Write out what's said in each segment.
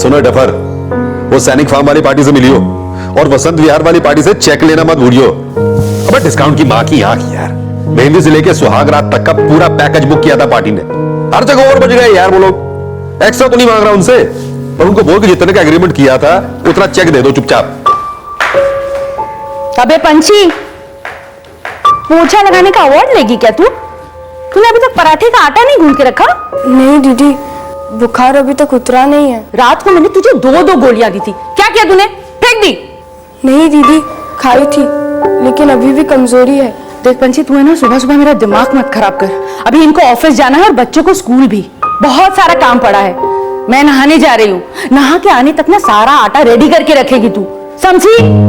बात सुनो डफर, वो सैनिक फार्म वाली पार्टी से मिलियो और वसंत विहार वाली पार्टी से चेक लेना मत भूलियो। अबे डिस्काउंट की मां की आंख यार, मेहंदी से लेके सुहाग रात तक का पूरा पैकेज बुक किया था पार्टी ने। हर जगह और बच गए यार वो लोग। एक्स्ट्रा तो नहीं मांग रहा उनसे, पर उनको बोल के जितने का एग्रीमेंट किया था उतना चेक दे दो चुपचाप। अबे पंछी, पोछा लगाने का अवार्ड लेगी क्या तू? तूने अभी तक पराठे का आटा नहीं गूंद के रखा? नहीं दीदी, बुखार अभी तक उतरा नहीं है। रात को मैंने तुझे दो गोलियां दी थी, क्या किया तूने? फेंक दी? नहीं दीदी, खाई थी, लेकिन अभी भी कमजोरी है। देख पंछी, तू है ना सुबह सुबह मेरा दिमाग मत खराब कर। अभी इनको ऑफिस जाना है और बच्चों को स्कूल भी, बहुत सारा काम पड़ा है। मैं नहाने जा रही हूँ, नहा के आने तक ना सारा आटा रेडी करके रखेगी तू, समझी?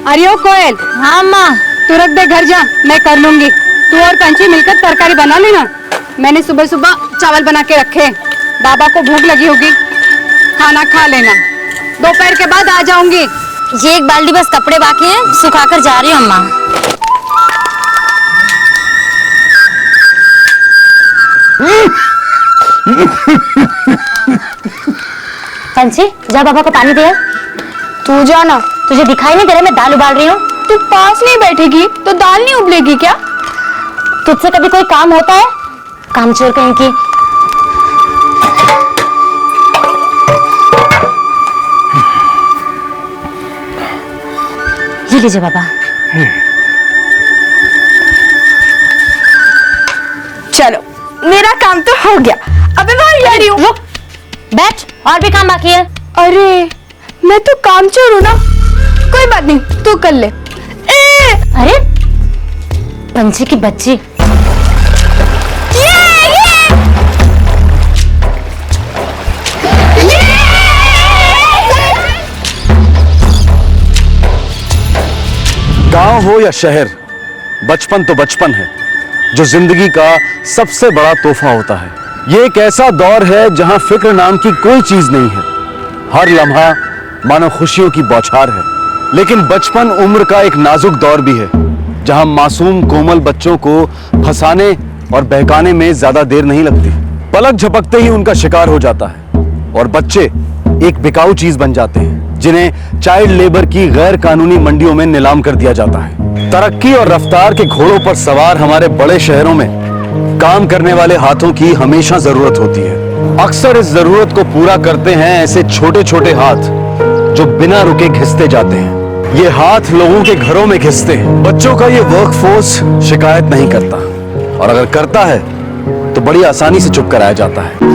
अरे ओ कोयल। हाँ माँ। तू रख दे, घर जा, मैं कर लूंगी। तू और पंछी मिलकर तरकारी बना लेना। मैंने सुबह सुबह चावल बना के रखे, बाबा को भूख लगी होगी, खाना खा लेना। दोपहर के बाद आ जाऊंगी। ये एक बाल्टी बस कपड़े बाकी हैं, सुखाकर जा रही हूँ अम्मा। पंछी, जा बाबा को पानी दे। तू जाना। तुझे दिखाई नहीं दे रहा मैं दाल उबाल रही हूँ? तू पास नहीं बैठेगी तो दाल नहीं उबलेगी क्या? तुझसे कभी कोई काम होता है? काम चोर कहीं की। ये लीजिए बाबा। चलो, मेरा काम तो हो गया। अबे मैं जा रही हूँ। रुक, बैठ, और भी काम बाकी है। अरे मैं तो कामचोर हूँ ना, कोई बात नहीं, तू कर ले। अरे पंछी की बच्ची। गांव हो या शहर, बचपन तो बचपन है, जो जिंदगी का सबसे बड़ा तोहफा होता है। ये एक ऐसा दौर है जहां फिक्र नाम की कोई चीज नहीं है। हर लम्हा मानो खुशियों की बौछार है। लेकिन बचपन उम्र का एक नाजुक दौर भी है, जहां मासूम कोमल बच्चों को फंसाने और बहकाने में ज्यादा देर नहीं लगती। पलक झपकते ही उनका शिकार हो जाता है और बच्चे एक बिकाऊ चीज बन जाते हैं, जिन्हें चाइल्ड लेबर की गैर कानूनी मंडियों में नीलाम कर दिया जाता है। तरक्की और रफ्तार के घोड़ों पर सवार हमारे बड़े शहरों में काम करने वाले हाथों की हमेशा जरूरत होती है। अक्सर इस जरूरत को पूरा करते हैं ऐसे छोटे छोटे हाथ जो बिना रुके घिसते जाते हैं। ये हाथ लोगों के घरों में घिसते हैं। बच्चों का ये वर्कफोर्स शिकायत नहीं करता, और अगर करता है तो बड़ी आसानी से चुप कराया जाता है।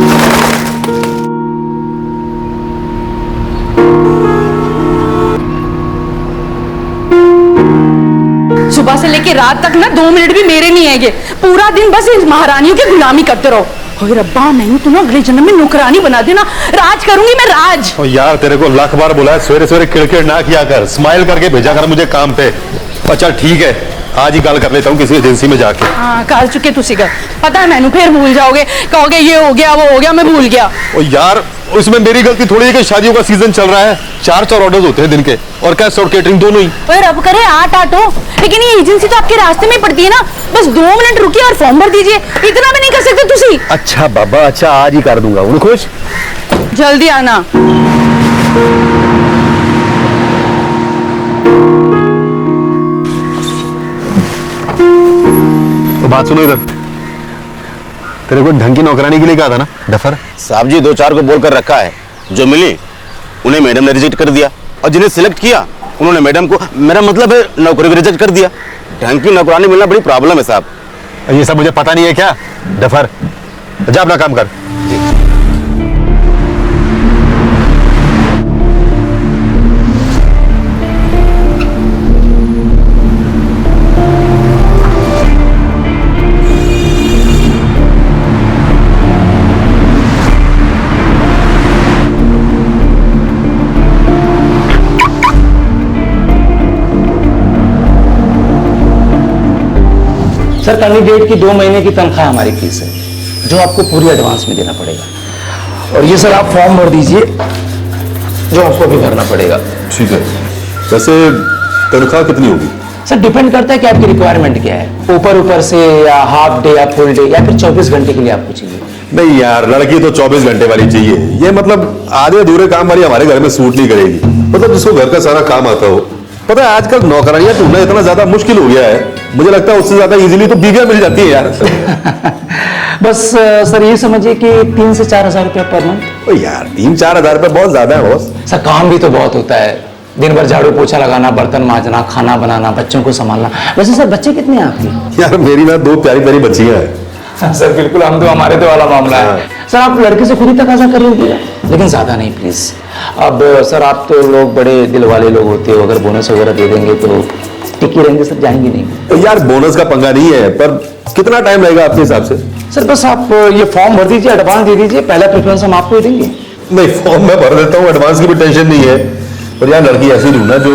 सुबह से लेके रात तक ना 2 मिनट भी मेरे नहीं आएंगे। पूरा दिन बस इन महारानियों की गुलामी करते रहो। ओए रब्बा, नहीं तो ना अगले जन्म में नौकरानी बना देना, राज करूंगी मैं, राज। ओ यार, तेरे को लाख बार बोला है सवेरे सवेरे किड़किड़ ना किया कर, स्माइल करके भेजा कर मुझे काम पे। अच्छा ठीक है, आज ही कॉल कर लेता हूँ किसी एजेंसी में जाके। हाँ, काल चुके तुसी कर, पता है मैनू, फिर भूल जाओगे, कहोगे ये हो गया वो हो गया, मैं भूल गया। ओ यार, उसमें मेरी गलती थोड़ी है कि शादियों का सीजन चल रहा है, 4 ऑर्डर्स होते हैं दिन के, और कैश और केटरिंग दोनों ही। ओए रब करे 8 हो, लेकिन ये एजेंसी तो आपके रास्ते में पड़ती है ना, बस 2 मिनट रुकिए और फॉर्म भर दीजिए, इतना भी नहीं कर सकते तुसी? अच्छा बाबा, अच्छा आज ही कर दूंगा। उन खुश, जल्दी आना। तो बात सुनो इधर। तेरे को ढंग की नौकरानी के लिए कहा था ना डफर। साहब जी 2-4 को बोल कर रखा है, जो मिली उन्हें मैडम ने रिजेक्ट कर दिया और जिन्हें सिलेक्ट किया उन्होंने मैडम को, मेरा मतलब है नौकरी को रिजेक्ट कर दिया। ढंग की नौकरानी मिलना बड़ी प्रॉब्लम है साहब। ये सब मुझे पता नहीं है क्या डफर, जा अपना काम कर। सर कैंडिडेट की 2 महीने की तनख्वाह हमारी फीस है, जो आपको पूरी एडवांस में देना पड़ेगा। और ये सर आप फॉर्म भर दीजिए, जो आपको भी भरना पड़ेगा। ठीक है। वैसे तनख्वाह कितनी होगी? सर डिपेंड करता है कि आपकी रिक्वायरमेंट क्या है, ऊपर से या हाफ डे या फुल डे या फिर 24 घंटे के लिए आपको चाहिए। नहीं यार, लड़की तो 24 घंटे वाली चाहिए। ये मतलब आधे अधूरे काम वाली हमारे घर में सूट नहीं करेगी। मतलब जिसको घर का सारा काम आता हो। पता है आजकल नौकरानियां ढूंढना इतना ज्यादा मुश्किल हो गया है, मुझे लगता है उससे ज्यादा इजीली तो बीवियां मिल जाती है यार। बस सर ये समझिए कि 3 से 4 हजार रुपया पर मंथ। ओ यार 3-4 हजार रुपये बहुत ज्यादा है बॉस। सर काम भी तो बहुत होता है, दिन भर झाड़ू पोछा लगाना, बर्तन मांजना, खाना बनाना, बच्चों को संभालना। वैसे सर बच्चे कितने हैं आपके? यार मेरी ना 2 प्यारी प्यारी बच्चियां हैं। सर बिल्कुल, हम तो हमारे तो वाला मामला है। सर आप लड़के से खुद ही तकाजा कर लीजिएगा, लेकिन ज्यादा नहीं प्लीज। अब सर आप तो लोग बड़े दिल वाले लोग होते हो, अगर बोनस वगैरह दे देंगे तो टिके रहेंगे सर, जाएंगे नहीं। तो यार बोनस का पंगा नहीं है, पर कितना टाइम लगेगा आपके हिसाब से? सर बस आप ये फॉर्म भर दीजिए, एडवांस दे दीजिए, पहला प्रेफरेंस हम आपको ही देंगे। नहीं फॉर्म मैं भर देता हूँ, एडवांस की भी टेंशन नहीं है। पर यार लड़की ऐसी ढूंढना जो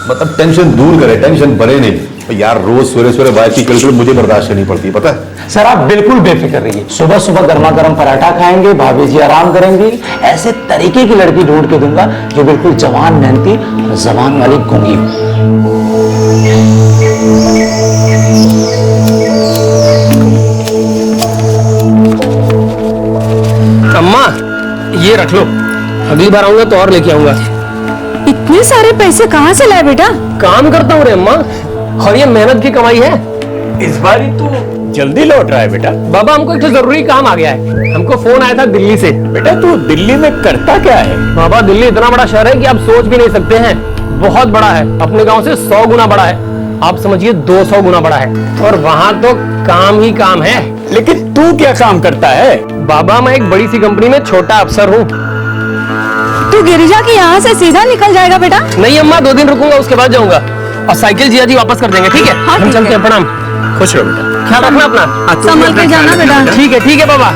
मतलब टेंशन दूर करे, टेंशन भरे नहीं। तो यार रोज सवेरे वाइफ की कल्चर मुझे बर्दाश्त करनी पड़ती है, पता है। सर आप बिल्कुल बेफिक्र रहिए, सुबह सुबह गर्मा गर्म पराठा खाएंगे, भाभी जी आराम करेंगी। ऐसे तरीके की लड़की ढूंढ के दूंगा जो बिल्कुल जवान, मेहनती और जबान वाली गूंगी हो। अम्मा ये रख लो, अगली बार आऊंगा तो और लेके आऊंगा। इतने सारे पैसे कहाँ से लाए बेटा? काम करता हूँ रे अम्मा, और ये मेहनत की कमाई है। इस बार ही तू जल्दी लौट रहा है बेटा। बाबा हमको एक तो जरूरी काम आ गया है, हमको फोन आया था दिल्ली से। बेटा तू दिल्ली में करता क्या है? बाबा दिल्ली इतना बड़ा शहर है कि आप सोच भी नहीं सकते हैं, बहुत बड़ा है, अपने गांव से 100 गुना बड़ा है, आप समझिए 200 गुना बड़ा है। और वहाँ तो काम ही काम है। लेकिन तू क्या काम करता है? बाबा मैं एक बड़ी सी कंपनी में छोटा अफसर हूँ। तू गिरिजा के यहाँ से सीधा निकल जाएगा बेटा? नहीं अम्मा 2 दिन रुकूंगा, उसके बाद जाऊंगा। और साइकिल जिया जी वापस कर देंगे, ठीक है? हाँ, हम चलते हैं, प्रणाम। खुश रहो बेटा। ख्याल रखना अपना, संभल के जाना बेटा। ठीक है बाबा।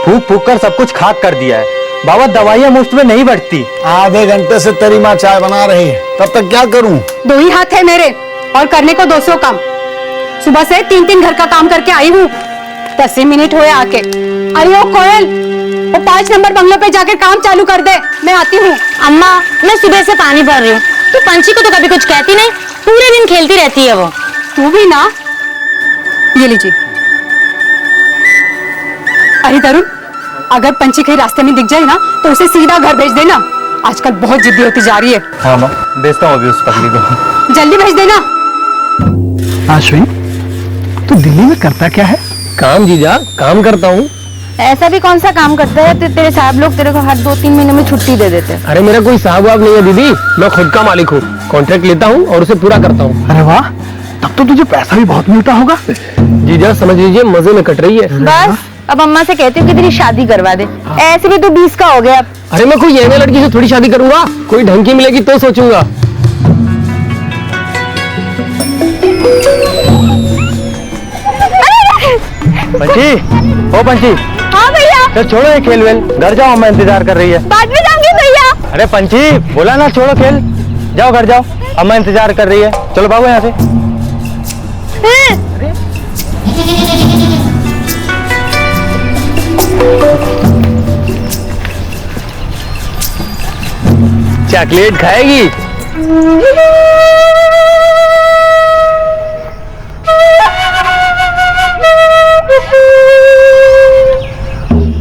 फूक फूक कर सब कुछ खाक कर दिया है। बाबा दवाइयाँ मुफ्त में नहीं बढ़ती। आधे घंटे से तेरी माँ चाय बना रही है, तब तक क्या करूं? 2 ही हाथ है मेरे और करने को 200 काम। सुबह से 3 घर का काम करके आई हूँ, 10 ही मिनट हुए आके। अरे ओ कोयल, वो 5 नंबर बंगले पे जाकर काम चालू कर दे, मैं आती हूँ। अम्मा मैं सुबह से पानी भर रही हूँ, तो पंछी को तो कभी कुछ कहती नहीं, पूरे दिन खेलती रहती है वो। तू भी ना, ये लीजिए। अरे तरुण, अगर पंछी कहीं रास्ते में दिख जाए ना तो उसे सीधा घर भेज देना, आजकल बहुत जिद्दी होती जा रही है। हाँ माँ, भेजता हूँ अभी उस पगली को। जल्दी भेज देना। अश्विन तू दिल्ली में करता क्या है? काम जीजा, काम करता हूँ। ऐसा भी कौन सा काम करता है तेरे साहब लोग तेरे को हर 2-3 महीने में छुट्टी दे देते हैं। अरे मेरा कोई साहब वाब नहीं है दीदी, मैं खुद का मालिक हूँ, कॉन्ट्रैक्ट लेता हूँ और उसे पूरा करता हूँ। अरे वाह, तब तो तुझे पैसा भी बहुत मिलता होगा। जीजा समझ लीजिए मजे में कट रही है। बस अब अम्मा से कहती हूँ कि तेरी शादी करवा दे। ऐसे भी तू 20 का हो गया अब। अरे मैं कोई ये लड़की से थोड़ी शादी करूंगा, कोई ढंग की मिलेगी तो सोचूंगा। पंची, ओ पंची। हाँ भैया। चल छोड़ो ये खेल वेल, घर जाओ, अम्मा इंतजार कर रही है। बाद में जाऊंगी भैया। अरे पंची, बोला ना छोड़ो खेल, जाओ घर जाओ, अम्मा इंतजार कर रही है। चलो भागो यहाँ से। चॉकलेट खाएगी?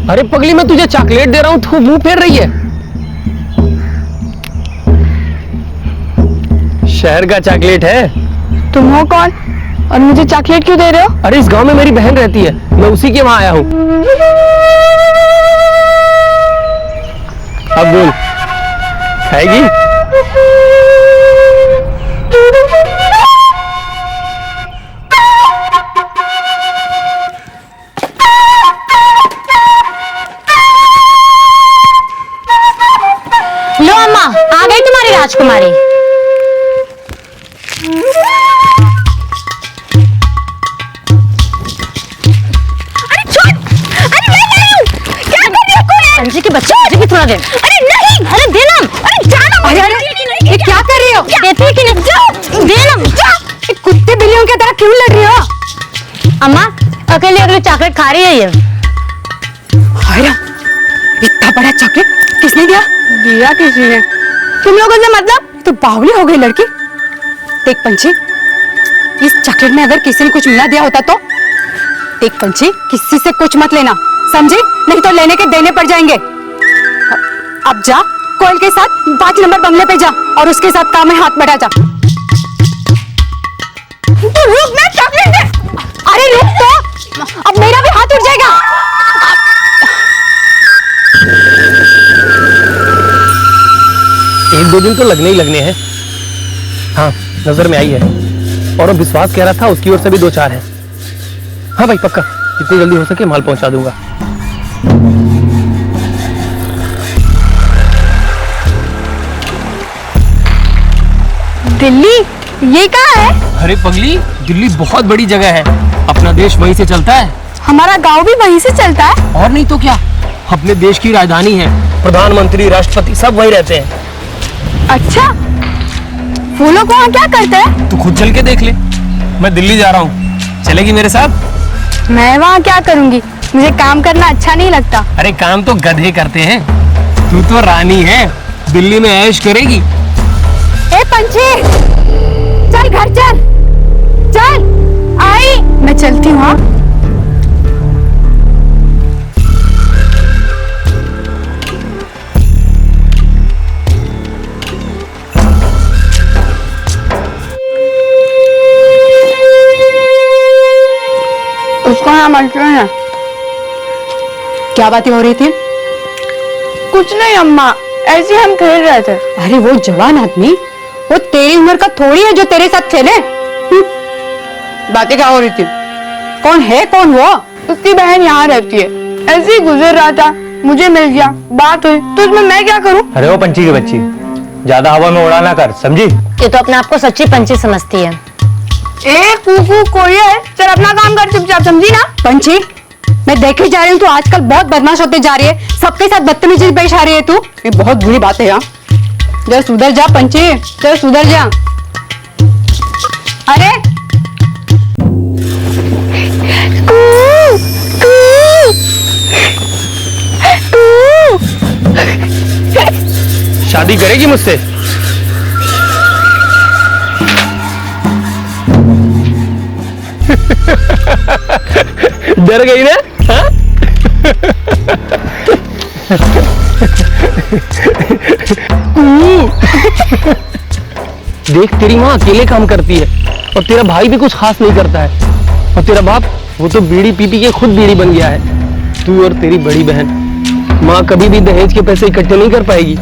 अरे पगली, मैं तुझे चॉकलेट दे रहा हूं, तू मुंह फेर रही है। शहर का चॉकलेट है। तुम हो कौन और मुझे चॉकलेट क्यों दे रहे हो? अरे इस गांव में मेरी बहन रहती है, मैं उसी के वहां आया हूं। अब बोल, खाएगी? लो अम्मा, आ गई तुम्हारी राजकुमारी। पंची के बच्चे मुझे भी थोड़ा दे। अरे नहीं, अरे देना, अरे जाना। अरे अरे ये क्या कर रही हो? देती है कि नहीं? जाओ, देना। कुत्ते बिल्लियों की तरह क्यों लड़ रही हो? अम्मा अकेले अकेले चॉकलेट खा रही है ये। हाय, इतना बड़ा चॉकलेट किसने दिया? दिया किसी ने। तुम लोगों से मतलब? तो बावली हो गई लड़की। देख पंची, इस चॉकलेट में अगर किसी ने कुछ मिला दिया होता तो? देख पंची, किसी से कुछ मत लेना, समझी? नहीं तो लेने के देने पड़ जाएंगे। अब जा, कोयल के साथ 5 नंबर बंगले पे जा और उसके साथ काम में हाथ बढ़ा जा। तो रुक, मैं चॉकलेट दे। अरे रुक तो, अब मेरा भी हाथ उठ जाएगा। एक दो दिन तो लगने ही लगने हैं। हाँ, नजर में आई है और वो विश्वास कह रहा था उसकी ओर से भी 2-4 है। हाँ भाई पक्का, जितनी जल्दी हो सके माल पहुंचा दूंगा। दिल्ली? ये कहाँ है? अरे पगली, दिल्ली बहुत बड़ी जगह है, अपना देश वहीं से चलता है। हमारा गांव भी वहीं से चलता है? और नहीं तो क्या, अपने देश की राजधानी है, प्रधानमंत्री, राष्ट्रपति सब वहीं रहते हैं। अच्छा, वो लोग वहाँ क्या करते हैं? तू खुद चल के देख ले। मैं दिल्ली जा रहा हूँ, चलेगी मेरे साथ? मैं वहाँ क्या करूँगी, मुझे काम करना अच्छा नहीं लगता। अरे काम तो गधे करते हैं, तू तो रानी है, दिल्ली में ऐश करेगी। ए पंची, चल घर चल, चल। आई, मैं चलती हूँ। हाँ, उसको यहाँ मत लेना। क्या बातें हो रही थी? कुछ नहीं अम्मा, ऐसे हम खेल रहे थे। अरे वो जवान आदमी, वो तेरी उम्र का थोड़ी है जो तेरे साथ खेले। बातें क्या हो रही थी? कौन है, कौन वो? उसकी बहन यहाँ रहती है, ऐसे ही गुजर रहा था, मुझे मिल गया, बात हुई, तो उसमें मैं क्या करूँ? अरे वो पंची की बच्ची, ज्यादा हवा में उड़ा ना कर, समझी? ये तो अपने आप को सच्ची पंची समझती है। ए कूकू, कोई है, चल अपना काम कर चुपचाप, समझी ना? पंची, मैं देखे जा रही हूँ, तू आजकल बहुत बदमाश होते जा रही है, सबके साथ बदतमीजी पेश आ रही है तू। ये बहुत बुरी बात है। यहाँ जरा सुधर जा पंची, जरा सुधर जा। अरे शादी करेगी मुझसे? डर गई ना? हाँ? देख, तेरी माँ अकेले काम करती है और तेरा भाई भी कुछ खास नहीं करता है, और तेरा बाप वो तो बीड़ी पी पी के खुद बीड़ी बन गया है। तू और तेरी बड़ी बहन, माँ कभी भी दहेज के पैसे इकट्ठे नहीं कर पाएगी,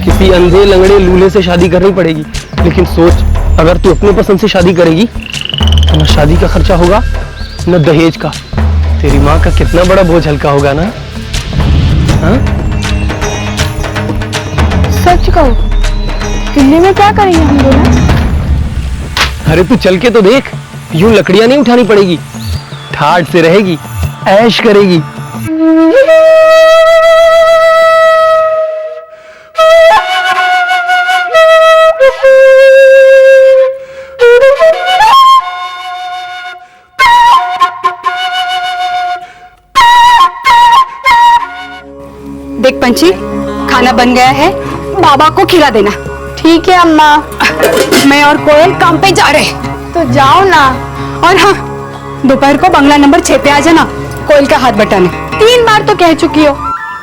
किसी अंधे लंगड़े लूले से शादी करनी पड़ेगी। लेकिन सोच, अगर तू अपने पसंद से शादी करेगी तो न शादी का खर्चा होगा न दहेज का, तेरी माँ का कितना बड़ा बोझ हल्का होगा ना। हाँ? सच कहो, दिल्ली में क्या करेंगे हम दोनों? अरे तू चल के तो देख, यूं लकड़ियां नहीं उठानी पड़ेगी, ठाठ से रहेगी, ऐश करेगी। देख पंची, खाना बन गया है, बाबा को खिला देना। ठीक है अम्मा। मैं और कोयल काम पे जा रहे हैं। तो जाओ ना। और हाँ, दोपहर को बंगला नंबर 6 पे आ जाना, कोयल का हाथ बटाने। 3 बार तो कह चुकी हो।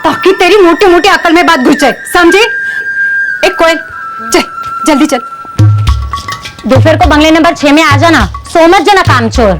ताकि तेरी मोटी मोटी अकल में बात घुस जाए, समझी? एक कोयल, चल जल्दी चल। दोपहर को बंगले नंबर 6 में आ जाना, सो मत जाना कामचोर।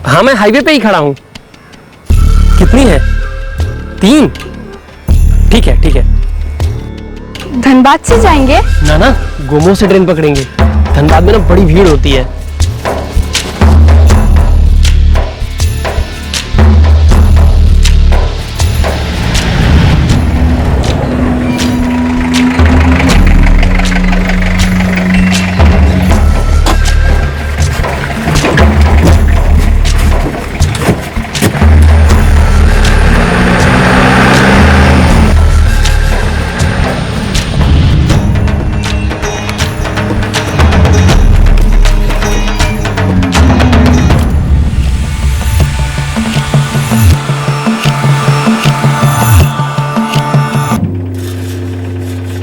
हाँ, मैं हाईवे पे ही खड़ा हूँ। कितनी है? 3? ठीक है ठीक है। धनबाद से जाएंगे? ना ना, गोमो से ट्रेन पकड़ेंगे। धनबाद में ना बड़ी भीड़ होती है।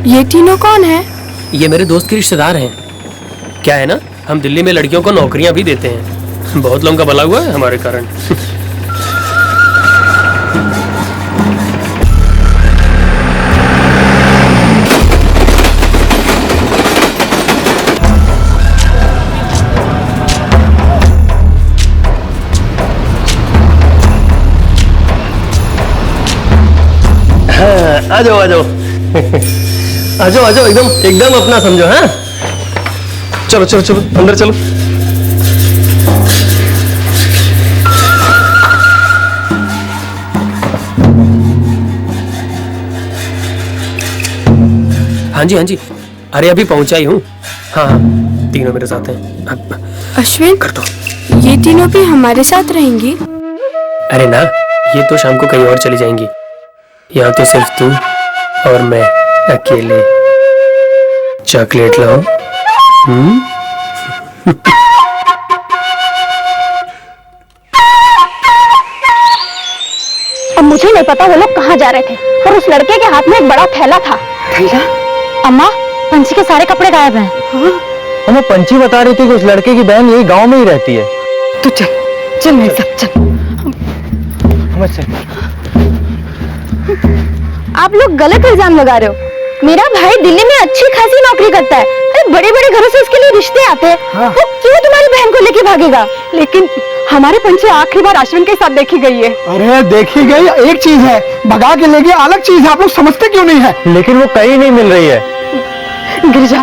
ये तीनों कौन है? ये मेरे दोस्त के रिश्तेदार हैं। क्या है ना, हम दिल्ली में लड़कियों को नौकरियां भी देते हैं। बहुत लोगों का भला हुआ है हमारे कारण। हाँ, आ जाओ आ जाओ। आ जाओ आ जाओ, एकदम एकदम अपना समझो। हाँ, चलो चलो चलो अंदर चलो। हाँ जी हाँ जी, अरे अभी पहुंचा ही हूँ। हाँ हाँ, तीनों मेरे साथ हैं। अश्विन, कर दो। ये तीनों भी हमारे साथ रहेंगी? अरे ना, ये तो शाम को कहीं और चली जाएंगी। यहाँ तो सिर्फ तू और मैं अकेले। चॉकलेट लाओ। अब मुझे नहीं पता वो लोग कहाँ जा रहे थे, पर उस लड़के के हाथ में एक बड़ा थैला था। थैला? अम्मा, पंची के सारे कपड़े गायब हैं। हाँ? हमें पंची बता रही थी कि उस लड़के की बहन यही गांव में ही रहती है। तू चल चल मेरे साथ चल। आप लोग गलत इल्जाम लगा रहे हो। मेरा भाई दिल्ली में अच्छी खासी नौकरी करता है। अरे बड़े बड़े घरों से उसके लिए रिश्ते आते हैं। हाँ। वो क्यों तुम्हारी बहन को लेके भागेगा? लेकिन हमारे पंची आखिरी बार अश्विन के साथ देखी गई है। अरे देखी गई एक चीज है, भगा के ले गया अलग चीज है। आप लोग समझते क्यों नहीं है? लेकिन वो कहीं नहीं मिल रही है। गिरिजा,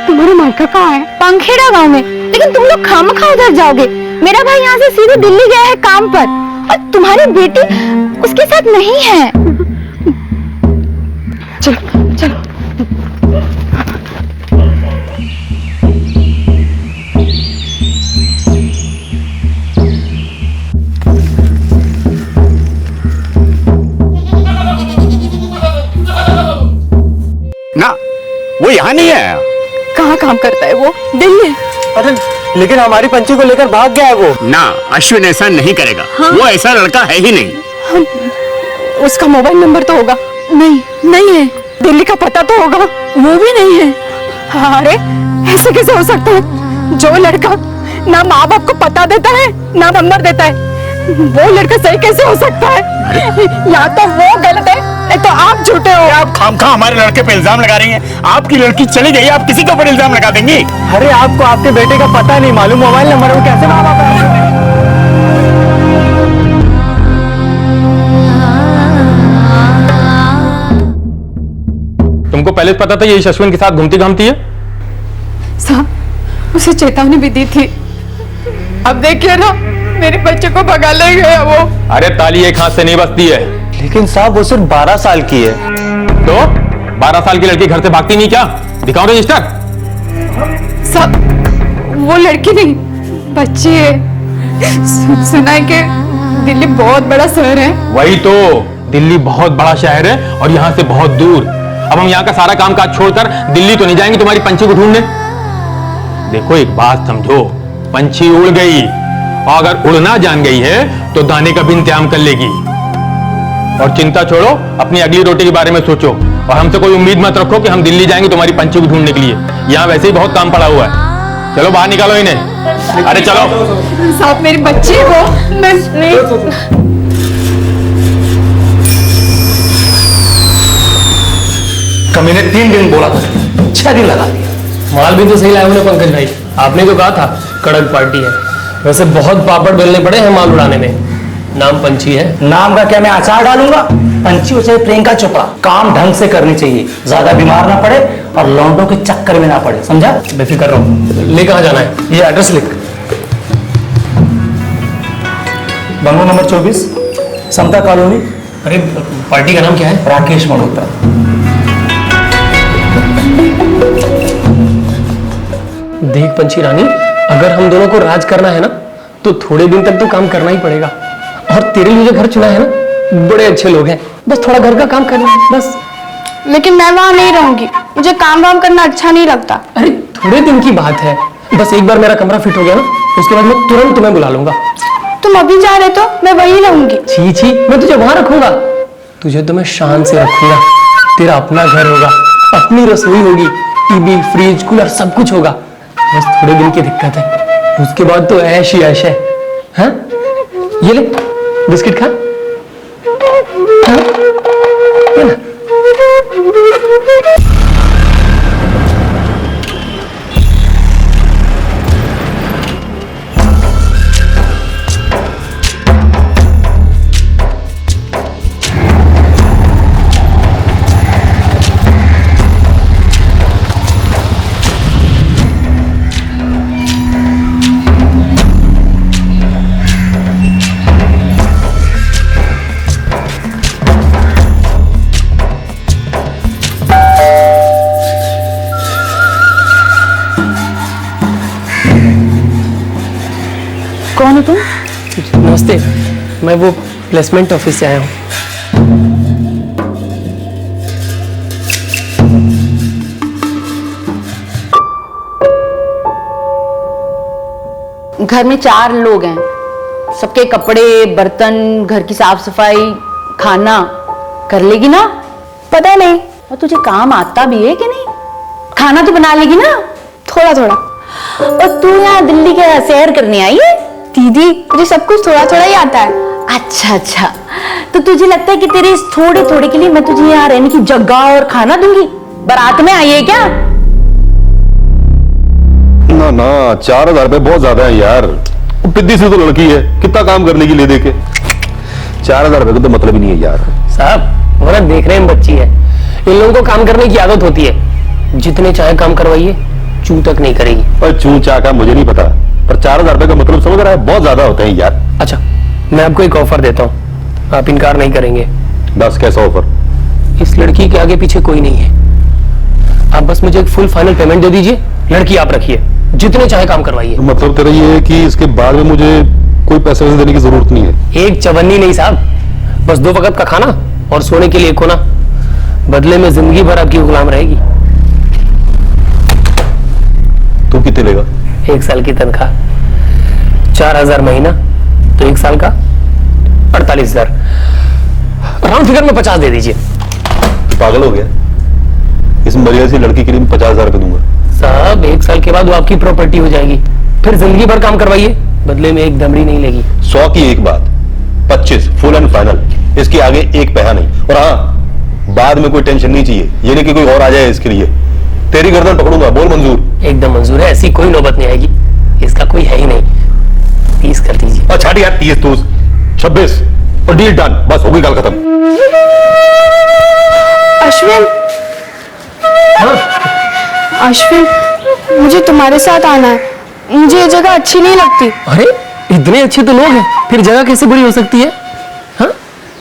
तुम्हारा मायका कहाँ है? पंखेड़ा गांव में। लेकिन तुम लोग खामखा उधर जाओगे। मेरा भाई यहाँ से सीधे दिल्ली गया है काम पर, और तुम्हारी बेटी उसके साथ नहीं है। चलो चलो। यहाँ नहीं है। कहाँ काम करता है वो? दिल्ली। अरे लेकिन हमारी पंची को लेकर भाग गया है वो। ना, अश्विन ऐसा नहीं करेगा। वो ऐसा लड़का है ही नहीं। उसका मोबाइल नंबर तो होगा? नहीं, नहीं है। दिल्ली का पता तो होगा? वो भी नहीं है। अरे ऐसे कैसे हो सकता है? जो लड़का ना माँ बाप को पता देता है ना नंबर देता है, वो लड़का सही कैसे हो सकता है? या तो वो गलत है, नहीं तो आप झूठे हो। आप खामखा हमारे लड़के पे इल्जाम लगा रही हैं। आपकी लड़की चली गई, आप किसी के ऊपर इल्जाम लगा देंगी? अरे आपको आपके बेटे का पता नहीं मालूम, मोबाइल नंबर वो कैसे माँ बाप है? तुमको पहले से पता था ये अश्विन के साथ घूमती घामती है? साहब उसे चेतावनी भी दी थी। अब देखिए ना, मेरे बच्चे को भगा ले गया वो। अरे ताली एक हाथ से नहीं बजती है। लेकिन साहब वो सिर्फ 12 साल की है। तो 12 साल की लड़की घर से भागती नहीं क्या? दिखाओ रजिस्टर। साहब वो लड़की नहीं, बच्ची है। सुना है कि दिल्ली बहुत बड़ा शहर है। वही तो, दिल्ली बहुत बड़ा शहर है और यहाँ से बहुत दूर। अब हम यहाँ का सारा काम काज छोड़कर दिल्ली तो नहीं जाएंगे तुम्हारी पंछी को ढूंढने। देखो एक बात समझो, पंछी उड़ गई और अगर उड़ना जान गई है तो दाने का भी इंतजाम कर लेगी। और चिंता छोड़ो, अपनी अगली रोटी के बारे में सोचो और हमसे कोई उम्मीद मत रखो कि हम दिल्ली जाएंगे तुम्हारी पंछी को ढूंढने के लिए। यहाँ वैसे ही बहुत काम पड़ा हुआ है। चलो बाहर निकालो इन्हें। अरे चलो। साहब मेरी बच्ची है वो। नहीं। कमीने 3 दिन बोला था, 6 दिन लगा दिया। माल भी तो सही लाए होंगे पंकज भाई, आपने तो कहा था कड़क पार्टी है। वैसे बहुत पापड़ बेलने पड़े हैं माल उड़ाने में। नाम पंछी है। नाम का क्या मैं अचार डालूंगा? पंछी हो चाहे प्रियंका चोपड़ा, काम ढंग से करनी चाहिए, ज्यादा बीमार ना पड़े और लौंडों के चक्कर में ना पड़े, समझा? बेफिक्र रहो। ले कहाँ जाना है? ये एड्रेस लिख। बंगलो नंबर 24, समता कॉलोनी। अरे पार्टी का नाम क्या है? राकेश मल्होत्रा। देख पंछी रानी, अगर हम दोनों को राज करना है ना तो थोड़े दिन तक तो काम करना ही पड़ेगा। और तेरे लिए जो घर चुना है ना, बड़े अच्छे लोग हैं, बस थोड़ा घर का काम करना है बस। लेकिन मैं वहां नहीं रहूंगी, मुझे काम वाम करना अच्छा नहीं लगता। अरे थोड़े दिन की बात है, बस एक बार मेरा कमरा फिट हो गया ना, उसके बाद मैं तुरंत तुम्हें बुला लूंगा। तुम अभी जा रहे तो मैं वहीं रहूंगी। छी छी, मैं तुझे वहां रखूंगा। तुझे तो मैं शान से रखूंगा। तेरा अपना घर होगा, अपनी रसोई होगी, टीवी फ्रिज कूलर सब कुछ होगा। बस थोड़े दिन की दिक्कत है, उसके बाद तो ऐश ही ऐश है। हाँ? ये ले बिस्किट खा। हाँ? ये ना। कौन हो तुम? नमस्ते, मैं वो प्लेसमेंट ऑफिस से आया हूँ। घर में 4 लोग हैं, सबके कपड़े बर्तन घर की साफ सफाई खाना कर लेगी ना? पता नहीं। और तुझे काम आता भी है कि नहीं? खाना तो बना लेगी ना? थोड़ा थोड़ा। और तू यहाँ दिल्ली के सैर करने आई है? दीदी मुझे सब कुछ थोड़ा थोड़ा ही आता है। अच्छा अच्छा, तो तुझे लगता है कि तेरे इस थोड़े थोड़े के लिए मैं तुझे यहाँ रहने की जगह और खाना दूंगी? बारात में आई है क्या? ना ना, 4,000 रुपए बहुत ज्यादा है यार। वो पिद्दी सी तो लड़की है, कितना काम करने की ले देके 4,000 रुपए का तो मतलब ही नहीं है यार। साहब वो ना देख रहे हैं बच्ची है, इन लोगों को काम करने की आदत होती है। जितने चाहे काम करवाइए, चू तक नहीं करेगी। पर चू चा का मुझे नहीं पता, पर 4,000 रुपए का मतलब समझ रहा है, बहुत ज्यादा होते हैं यार। अच्छा मैं आपको एक ऑफर देता हूँ, आप इनकार नहीं करेंगे। बस कैसा ऑफर? इस लड़की के आगे पीछे कोई नहीं है, आप बस मुझे एक फुल फाइनल पेमेंट दे दीजिए, लड़की आप रखिए, जितने चाहे काम करवाइए। मतलब तेरा ये है कि इसके बाद में मुझे कोई पैसे वैसे देने की जरूरत नहीं है? एक चवन्नी नहीं साहब, बस 2 वक्त का खाना और सोने के लिए कोना, बदले में जिंदगी भर आपकी गुलाम रहेगी। कितने लेगा? 1 साल की तनख्वाह 4,000 महीना, तो 1 साल का 48,000, राउंड फिगर में 50 दे दीजिए। पागल हो गया? इस मरिया सी लड़की के लिए 50,000 रुपए दूंगा। साहब 1 साल के बाद वो आपकी प्रॉपर्टी हो जाएगी, फिर जिंदगी भर काम करवाइए, बदले में एक दमड़ी नहीं लेगी। 100 की एक बात, 25 फुल एंड फाइनल, इसके आगे एक पैसा नहीं। और हाँ, बाद में कोई टेंशन नहीं चाहिए, ये नहीं कि कोई और आ जाए इसके लिए। तेरी गर्दन पकड़ूंगा, बोल मंजूर? एकदम मंजूर है, ऐसी कोई नौबत नहीं आएगी, इसका कोई है ही नहीं। 30 कर दीजिए। अच्छा यार 30 तो 26 और डील डन, बस हो गई गल खत्म। अश्विन, अश्विन, मुझे तुम्हारे साथ आना है, मुझे ये जगह अच्छी नहीं लगती। अरे इतने अच्छे तो लोग हैं, फिर जगह कैसे बुरी हो सकती है? हाँ,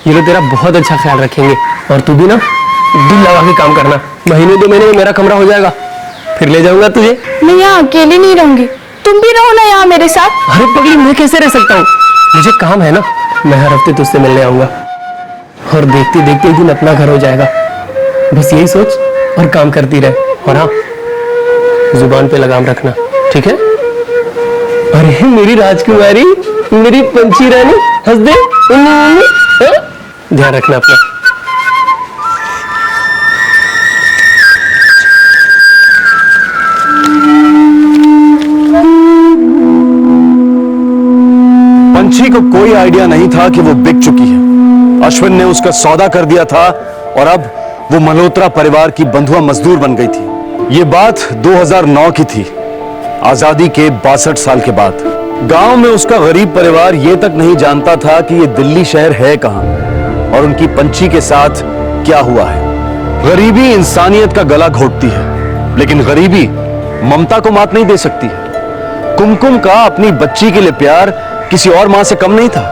ये लोग तेरा बहुत अच्छा ख्याल रखेंगे, और तू भी ना दिल लगा के काम करना। महीने 2 महीने में मेरा कमरा हो जाएगा, फिर ले जाऊंगा तुझे। मैं यहाँ अकेली नहीं रहूंगी, तुम भी रहो ना यहाँ मेरे साथ। अरे पगली, मैं कैसे रह सकता हूँ? मुझे काम है ना, मैं हर हफ्ते तुझसे मिलने आऊंगा, और देखते देखते एक दिन अपना घर हो जाएगा। बस यही सोच और काम करती रहे, और हाँ, जुबान पे लगाम रखना, ठीक है? अरे मेरी राजकुमारी, मेरी पंछी रानी, हंस दे, ध्यान रखना अपना। पंछी को कोई आइडिया नहीं था कि वो बिक चुकी है। अश्विन ने उसका सौदा कर दिया था, और अब वो मल्होत्रा परिवार की बंधुआ मजदूर बन गई थी। ये बात 2009 की थी, आजादी के 62 साल के बाद। गांव में उसका गरीब परिवार ये तक नहीं जानता था कि ये दिल्ली शहर है कहां, और उनकी पंछी के साथ क्या हुआ है। गरीबी इंसानियत का गला घोटती है, लेकिन गरीबी ममता को मात नहीं दे सकती है। कुमकुम का अपनी बच्ची के लिए प्यार किसी और मां से कम नहीं था।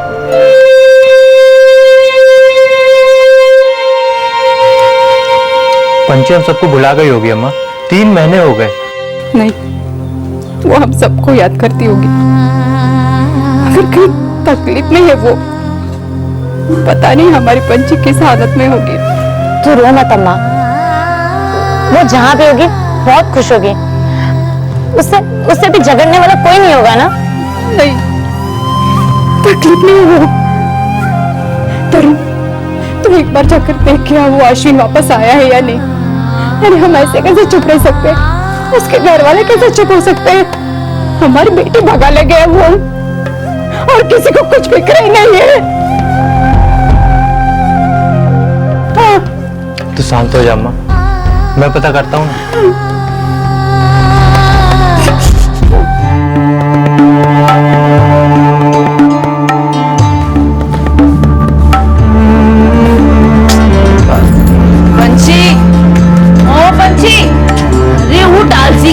पंची हम सबको भुला गई होगी अम्मा, 3 महीने हो गए। नहीं, वो हम सबको याद करती होगी। अगर कहीं तकलीफ में है वो, पता नहीं हमारी पंची किस हालत में होगी। तू रो मत अम्मा, वो जहाँ भी होगी बहुत खुश होगी। उससे भी झगड़ने वाला कोई नहीं होगा ना? नहीं, तकलीफ में है वो। तरुण, तुम एक बार जाकर देख के आओ, वो अश्विन वापस आया है या नहीं। अरे हम ऐसे कैसे चुप रह सकते हैं? उसके घर वाले कैसे चुप हो सकते हैं? हमारी बेटी भगा ले गया वो, और किसी को कुछ फिक्र ही नहीं है। तो शांत हो जा अम्मा, मैं पता करता हूँ ना।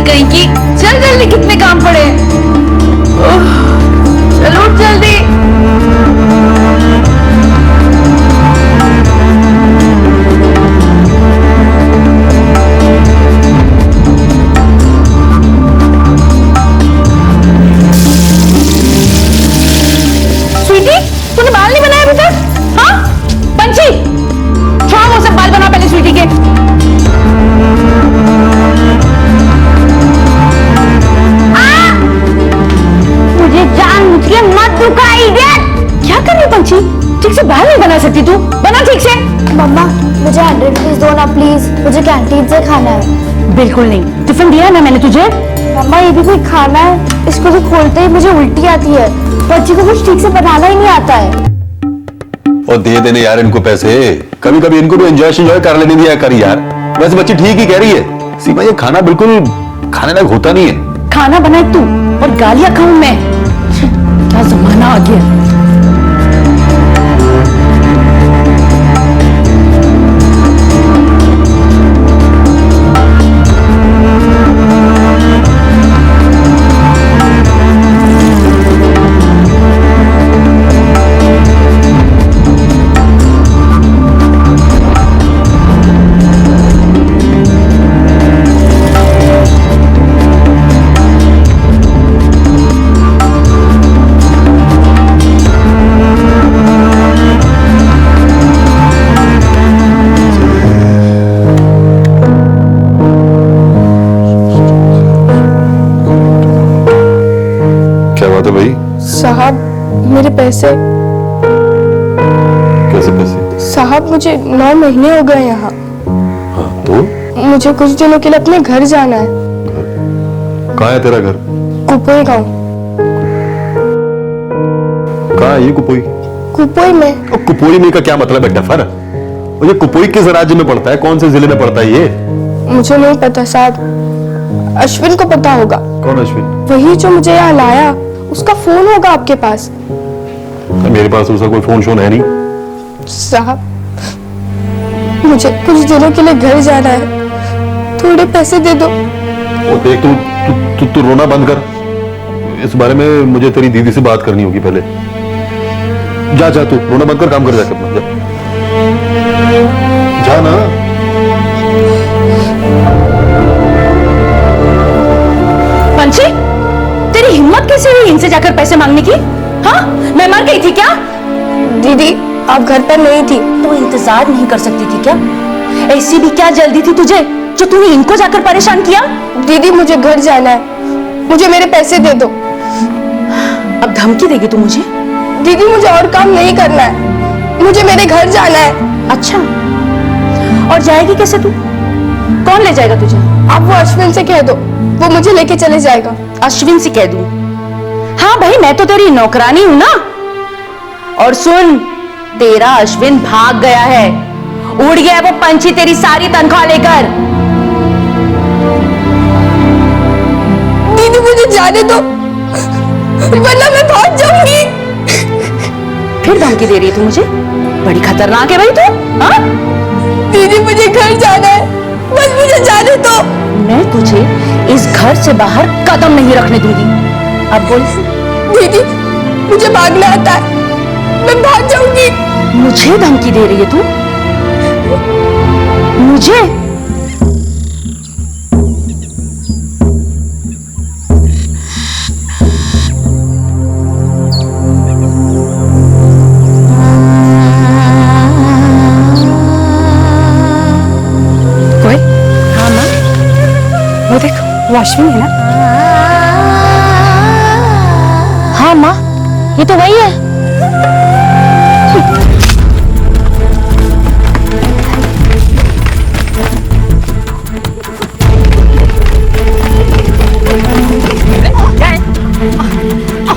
कहीं की, चल जल्दी, कितने काम पड़े। चलो उठ जल्दी। स्वीटी, तूने बाल नहीं बनाए अभी तक? हाँ पंछी, छोड़ वो सब, बाल बना पहले स्वीटी के। मत दुखा इडियट। क्या कर रही पंछी? ठीक से बाल नहीं बना सकती तू? बना ठीक से। मम्मा, मुझे 100 रुपीज दो ना प्लीज, मुझे कैंटीन से खाना है। बिल्कुल नहीं, टिफिन दिया ना मैंने तुझे। मम्मा, ये भी कोई खाना है? इसको तो खोलते ही मुझे उल्टी आती है। बच्ची को कुछ ठीक से बनाना ही नहीं आता है। और दे देने यार इनको पैसे, कभी कभी इनको भी एंजॉय कर लेने दिया कर यार। वैसे बच्ची ठीक ही कह रही है सीमा, ये खाना बिल्कुल खाने लायक होता नहीं है। खाना बनाए तू और गालियां खाऊं मैं? क्या जमाना आ गया। है भाई? साहब मेरे पैसे। कैसे पैसे? साहब मुझे 9 महीने हो गए यहाँ। हाँ तो? मुझे कुछ दिनों के लिए अपने घर जाना है। कहाँ है तेरा घर? कुपोई गाँव। कहाँ है ये कुपोई? कुपोई में। और कुपोई में का क्या मतलब है डफर? और ये कुपोई किस राज्य में पड़ता है, कौन से जिले में पड़ता है ये? मुझे नहीं पता साहब, अश्विन को पता होगा। कौन अश्विन? वही जो मुझे यहाँ लाया, उसका फोन होगा आपके पास। मेरे पास उसका कोई फोन शोन है नहीं। साहब मुझे कुछ दिनों के लिए घर जाना है, थोड़े पैसे दे दो। और देख तू रोना बंद कर। इस बारे में मुझे तेरी दीदी से बात करनी होगी पहले। जा जा तू रोना बंद कर, काम कर जाके अपना जा ना। पंछी, तेरी हिम्मत कैसे हुई इनसे जाकर पैसे मांगने की? हाँ, मैं मर गई थी क्या? दीदी आप घर पर नहीं थी तो इंतजार नहीं कर सकती थी क्या? ऐसी भी क्या जल्दी थी तुझे जो तूने इनको जाकर परेशान किया? दीदी मुझे घर जाना है, मुझे मेरे पैसे दे दो। अब धमकी देगी तू मुझे? दीदी मुझे और काम नहीं करना है, मुझे मेरे घर जाना है। अच्छा, और जाएगी कैसे तू? कौन ले जाएगा तुझे? आप वो अश्विन से कह दो, वो मुझे लेके चले जाएगा। अश्विन से कह दूं? हाँ भाई, मैं तो तेरी नौकरानी हूं ना। और सुन, तेरा अश्विन भाग गया है, उड़ गया है वो पंछी तेरी सारी तनख्वाह लेकर। दीदी मुझे जाने दो, वरना मैं भाग जाऊंगी। फिर धमकी दे रही है तू मुझे? बड़ी खतरनाक है भाई तू। हाँ? दीदी मुझे घर जाना है, बस मुझे जाने दो। मैं तुझे इस घर से बाहर कदम नहीं रखने दूंगी। अब बोल। दीदी मुझे भागना आता है, मैं भाग जाऊंगी। मुझे धमकी दे रही है तू? मुझे? कोई? हाँ माँ, वो देख, वो अश्विन है ना? हाँ माँ, ये तो वही है।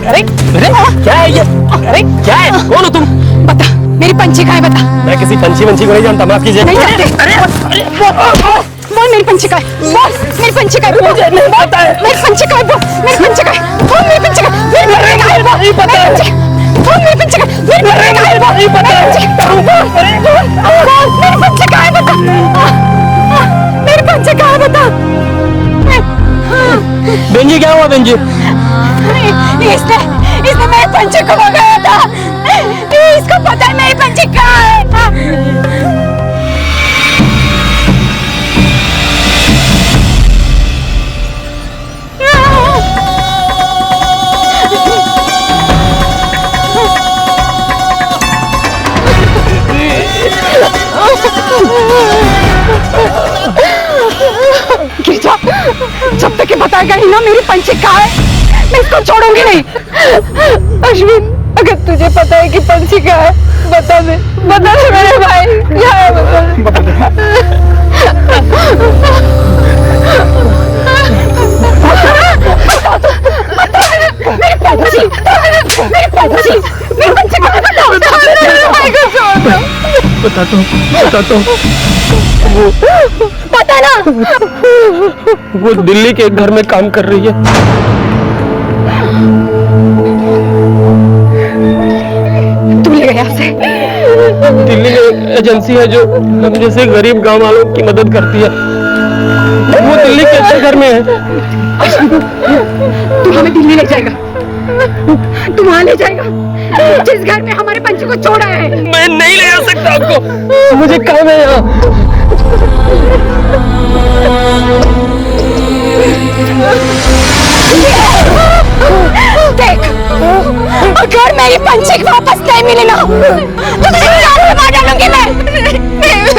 अरे क्या है ये? अरे क्या है? कौन हो तुम? बता, मेरी पंछी कहाँ है? बता। मैं किसी पंछी वंछी को नहीं जानता, माफ कीजिए। नहीं जानते? बोल मेरी पंछी का है, बोल मेरी पंछी का है, बोल नहीं पता है। मेरी पंछी का है, बोल मेरी पंछी का है, बोल मेरी पंछी का है, मेरी पंछी का है, बोल नहीं पता है। बोल मेरी पंछी का है, मेरी पंछी का है, बोल नहीं पता है। मेरी पंछी का है, बता। मेरी पंछी का है, बता। बेंजी, क्या हुआ बेंजी? इसने मेरे पंछी को भगाया था। इसको पता है मेरी पंछी कहाँ है। गिरजा, जब तक ये बताएगा ही ना मेरी पंछी कहाँ है, मैं इसको छोड़ूंगी नहीं। अश्विन, अगर तुझे पता है कि पंछी कहाँ है, बता दे मेरे भाई, क्या है बता दे। मेरी पंछी कहाँ है? बताता हूँ। पता ना। वो दिल्ली के एक घर में काम कर रही है। तू ले गया से? दिल्ली में एक एजेंसी है जो हम जैसे गरीब गांव वालों की मदद करती है। वो दिल्ली के अच्छे घर में है। तू हमें दिल्ली ले जाएगा? तू वहां ले जाएगा जिस घर में हमारे पंछी को छोड़ा है? मैं नहीं ले जा सकता आपको, मुझे काम है यहाँ। देख, अगर मेरी पंछी वापस नहीं मिली ना, तो तुझे जान से मार डालूंगी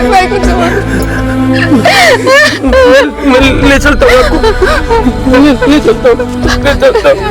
मैं कुछ मैं ले चलता हूँ आपको, ले चलता हूँ।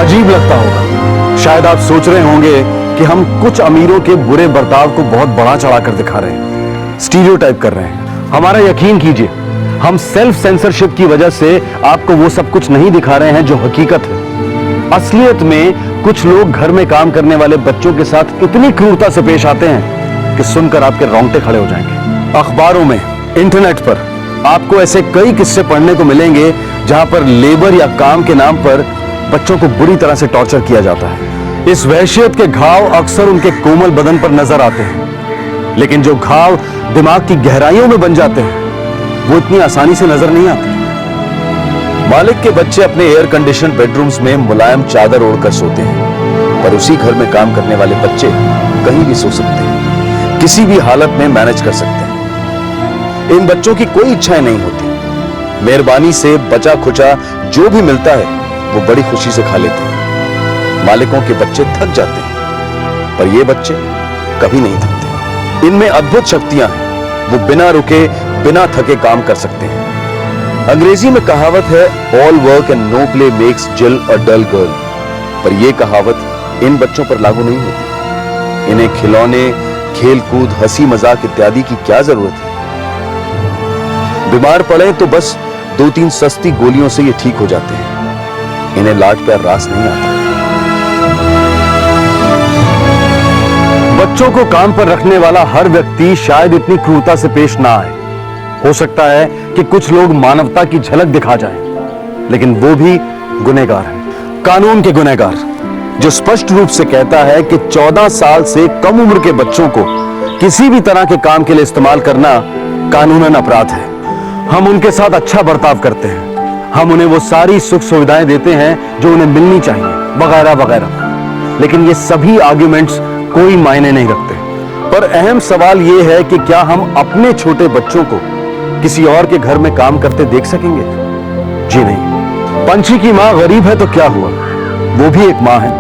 अजीब लगता होगा। शायद आप सोच रहे होंगे कि हम कुछ अमीरों के बुरे बर्ताव को बहुत बड़ा चढ़ाकर दिखा रहे हैं, स्टीरियोटाइप कर रहे हैं। हमारा यकीन कीजिए, हम सेल्फ सेंसरशिप की वजह से आपको वो सब कुछ नहीं दिखा रहे हैं जो हकीकत है। असलियत में कुछ लोग घर में काम करने वाले बच्चों के साथ इतनी क्रूरता से पेश आते हैं कि सुनकर आपके रोंगटे खड़े हो जाएंगे। अखबारों में, इंटरनेट पर आपको ऐसे कई किस्से पढ़ने को मिलेंगे जहां पर लेबर या काम के नाम पर बच्चों को बुरी तरह से टॉर्चर किया जाता है। इस वहशियत के घाव अक्सर उनके कोमल बदन पर नजर आते हैं, लेकिन जो घाव दिमाग की गहराइयों में बन जाते हैं वो इतनी आसानी से नजर नहीं आते। मालिक के बच्चे अपने एयर कंडीशन बेडरूम्स में मुलायम चादर ओढ़कर सोते हैं, पर उसी घर में काम करने वाले बच्चे कहीं भी सो सकते हैं, किसी भी हालत में मैनेज कर सकते हैं। इन बच्चों की कोई इच्छाएं नहीं होती। मेहरबानी से बचा खुचा जो भी मिलता है वो बड़ी खुशी से खा लेते हैं। मालिकों के बच्चे थक जाते हैं, पर ये बच्चे कभी नहीं थकते। इनमें अद्भुत शक्तियां हैं, वो बिना रुके बिना थके काम कर सकते हैं। अंग्रेजी में कहावत है, all work and no play makes Jill a dull girl, पर यह कहावत इन बच्चों पर लागू नहीं होती। इन्हें खिलौने, खेल कूद, हंसी मजाक इत्यादि की क्या जरूरत है। बीमार पड़े तो बस 2-3 सस्ती गोलियों से ये ठीक हो जाते हैं। इन्हें लाड प्यार रास नहीं आता। बच्चों को काम पर रखने वाला हर व्यक्ति शायद इतनी क्रूरता से पेश ना आए। हो सकता है कि कुछ लोग मानवता की झलक दिखा जाएं, लेकिन वो भी गुनहगार हैं, कानून के गुनहगार, जो स्पष्ट रूप से कहता है कि 14 साल से कम उम्र के बच्चों को किसी भी तरह के काम के लिए इस्तेमाल करना कानूनन अपराध है। हम उनके साथ अच्छा बर्ताव करते हैं, हम उन्हें वो सारी सुख सुविधाएं देते हैं जो उन्हें मिलनी चाहिए, वगैरह वगैरह। लेकिन ये सभी आर्ग्यूमेंट्स कोई मायने नहीं रखते। पर अहम सवाल ये है कि क्या हम अपने छोटे बच्चों को किसी और के घर में काम करते देख सकेंगे? जी नहीं। पंछी की मां गरीब है तो क्या हुआ, वो भी एक मां है,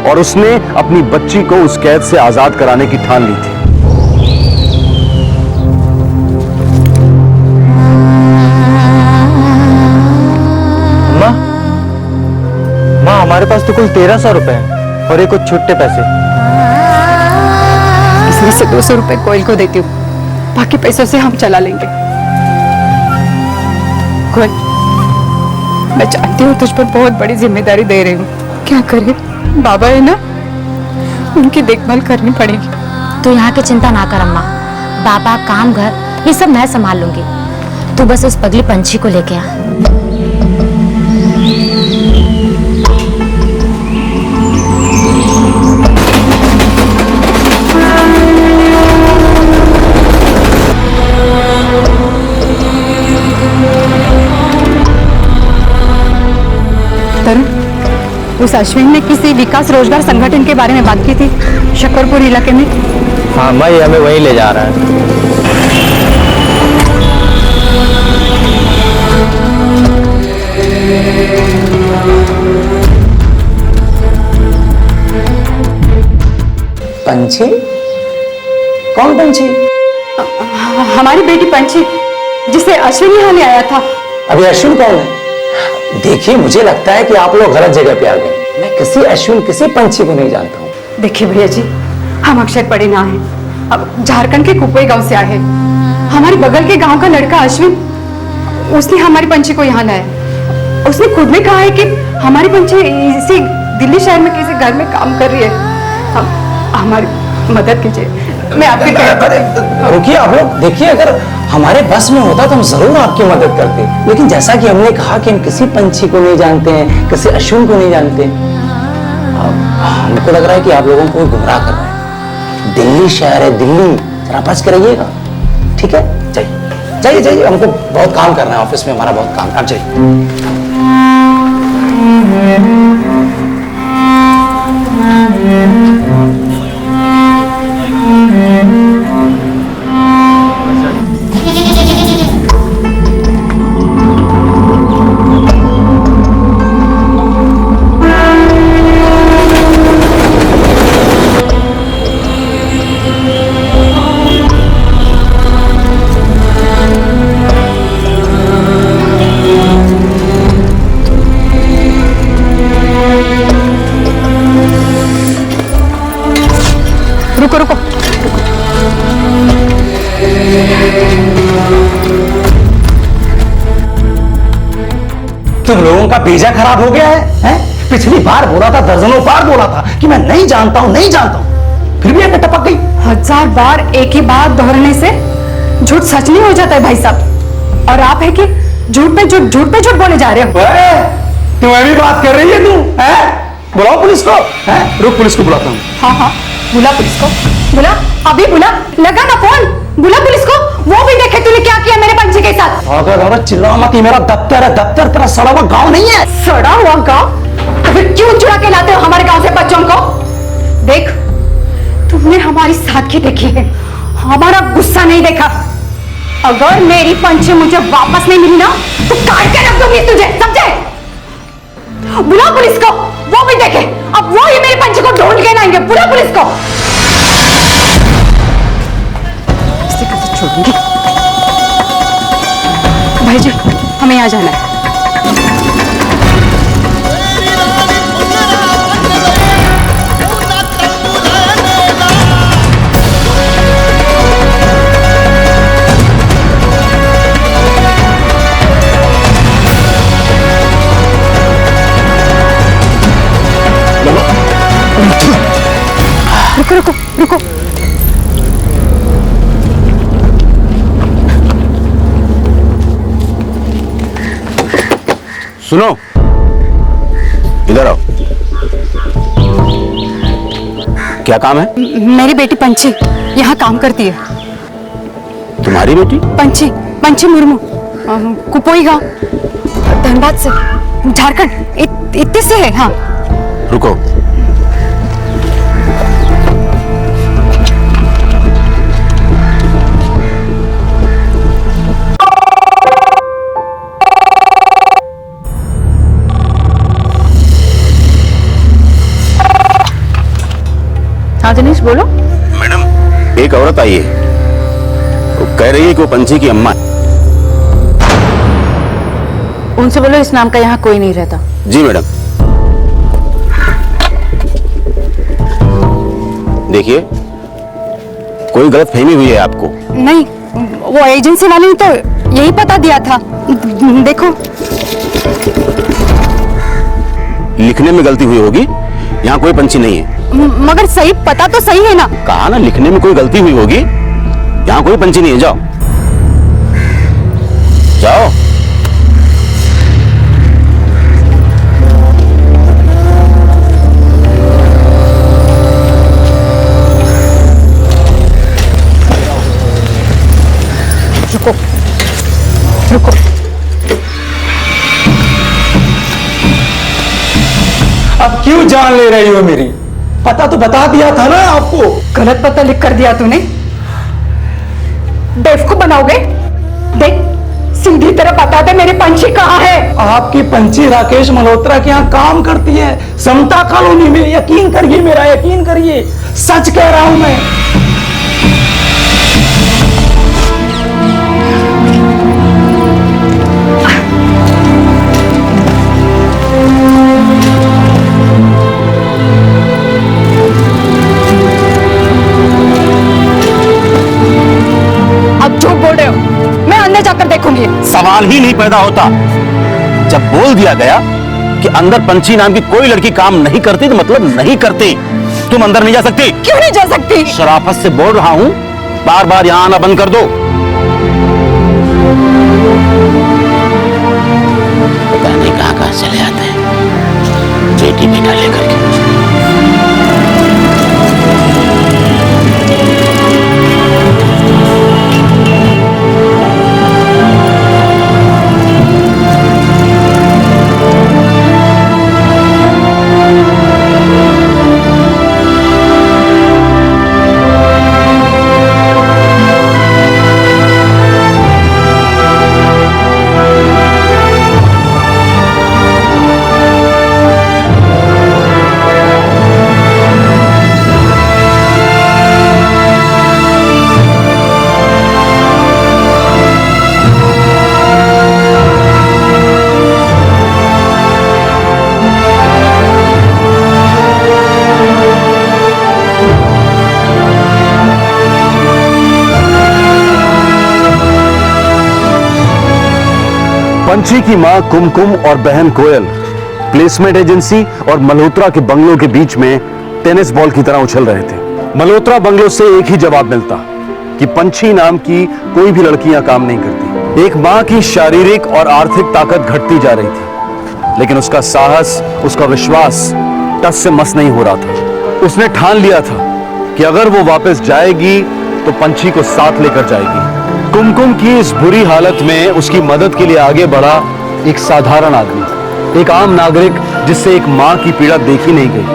और उसने अपनी बच्ची को उस कैद से आजाद कराने की ठान ली थी। माँ, हमारे पास तो कुल 1300 रुपए हैं और ये कुछ छुट्टे पैसे। इसमें से 200 रुपए कोयल को देती हूँ, बाकी पैसों से हम चला लेंगे। कोयल, मैं जानती हूँ तुझ पर बहुत बड़ी जिम्मेदारी दे रही हूँ, क्या करे, बाबा है ना, उनकी देखभाल करनी पड़ेगी। तू यहाँ की चिंता ना कर अम्मा, बाबा, काम, घर ये सब मैं संभाल लूंगी। तू बस उस पगली पंछी को लेके आ। उस अश्विन ने किसी विकास रोजगार संगठन के बारे में बात की थी शकरपुर इलाके में। हाँ मैं हमें वहीं ले जा रहा है। पंछी? कौन पंछी? हमारी बेटी पंछी, जिसे अश्विन यहाँ ले आया था। अभी अश्विन कौन है? देखिए मुझे लगता है कि आप लोग गलत जगह पे आ गए। मैं किसी अश्विन किसी पंछी को नहीं जानता हूँ। देखिए भैया जी, हम अक्षर पढ़े ना है, अब झारखंड के कुपई गांव से आए हैं। हमारे बगल के गांव का लड़का अश्विन, उसने हमारी पंछी को यहाँ लाया। उसने खुद में कहा है कि हमारी पंछी इसी दिल्ली शहर में किसी घर में काम कर रही है। हमारी मदद कीजिए, मैं आपके रुकिए आप लोग। देखिए अगर हमारे बस में होता तो हम जरूर आपकी मदद करते, लेकिन जैसा कि हमने कहा कि हम किसी पंछी को नहीं जानते हैं, किसी अश्विन को नहीं जानते। हमको लग रहा है कि आप लोगों को गुमराह कर रहे हैं। दिल्ली शहर है, दिल्ली, जरा बच के रहिएगा, ठीक है? जाइए जाइए जाइए, हमको बहुत काम करना है ऑफिस में, हमारा बहुत काम है। आप जाइए। रुको रुको, तुम लोगों का वीजा खराब हो गया है? पिछली बार बोला था, दर्जनों बार बोला था कि मैं नहीं जानता हूं, नहीं जानता हूं, फिर भी आके टपक गई। 1000 बार एक ही बात दोहराने से झूठ सच नहीं हो जाता है भाई साहब। और आप है कि झूठ पे झूठ बोले जा रहे हो। तू अभी बात कर रही है तू? बुलाओ पुलिस को। रुक, पुलिस को बुलाता हूँ। हाँ हाँ, बुला पुलिस को, बुला, अभी बुला, लगा ना फोन, बुला पुलिस को। वो भी देखे तूने क्या किया मेरे पंछी के साथ। अगर चिल्ला मत, ये मेरा दफ्तर है, दफ्तर तेरा सड़ा हुआ गाँव नहीं है। सड़ा हुआ गाँव? तो फिर क्यों चुरा के लाते हो हमारे गाँव से बच्चों को? देख, तुमने हमारी सादगी देखी है, हमारा गुस्सा नहीं देखा। अगर मेरी पंछी मुझे वापस नहीं मिली ना तो काट के रख दूंगी तुझे, समझे? बुला पुलिस को, वो भी देखे, अब वो ही मेरी पंछी को ढूंढ के लाएंगे। बुला पुलिस को। इसे कैसे छोड़ूंगी? भाई जी, हमें यहाँ जाना है। रुको रुको रुको, सुनो, इधर आओ। क्या काम है? मेरी बेटी पंछी यहाँ काम करती है। तुम्हारी बेटी? पंछी मुर्मू, कुपोई गांव, धनबाद से, झारखंड, इतने से है। हाँ रुको, हाँ दिनेश बोलो। मैडम, एक औरत आई है, वो कह रही है कि वो पंछी की अम्मा है। उनसे बोलो इस नाम का यहाँ कोई नहीं रहता। जी मैडम। देखिए, कोई गलतफहमी हुई है आपको। नहीं, वो एजेंसी वाले ने तो यही पता दिया था। देखो, लिखने में गलती हुई होगी, यहाँ कोई पंछी नहीं है। मगर सही पता तो सही है ना। कहा ना, लिखने में कोई गलती हुई होगी, यहाँ कोई पंछी नहीं है। जाओ जाओ। रुको रुको, अब क्यों जान ले रही हो मेरी? पता तो बता दिया था ना आपको। गलत पता लिख कर दिया तूने। बेवकूफ बनाओगे? देख, सीधी तरह बता दे मेरी पंछी कहाँ है। आपकी पंछी राकेश मल्होत्रा के यहाँ काम करती है, समता कॉलोनी में। यकीन करिए मेरा, यकीन करिए, सच कह रहा हूं मैं। अब झूठ बोल रहे हो, मैं अंदर जाकर देखूंगी। सवाल ही नहीं पैदा होता। जब बोल दिया गया कि अंदर पंछी नाम की कोई लड़की काम नहीं करती तो मतलब नहीं करती। तुम अंदर नहीं जा सकती। क्यों नहीं जा सकती? शराफत से बोल रहा हूं, बार बार यहां आना बंद कर दो। पता नहीं कहां कहां चले आते हैं बेटी बेटा लेकर के। पंछी की मां कुमकुम और बहन कोयल प्लेसमेंट एजेंसी और मल्होत्रा के बंगलों के बीच में टेनिस बॉल की तरह उछल रहे थे। मल्होत्रा बंगलों से एक ही जवाब मिलता कि पंछी नाम की कोई भी लड़कियां काम नहीं करती। एक मां की शारीरिक और आर्थिक ताकत घटती जा रही थी, लेकिन उसका साहस, उसका विश्वास टस से मस नहीं हो रहा था। उसने ठान लिया था कि अगर वो वापस जाएगी तो पंछी को साथ लेकर जाएगी। कुमकुम की इस बुरी हालत में उसकी मदद के लिए आगे बढ़ा एक साधारण आदमी, एक आम नागरिक जिससे एक मां की पीड़ा देखी नहीं गई।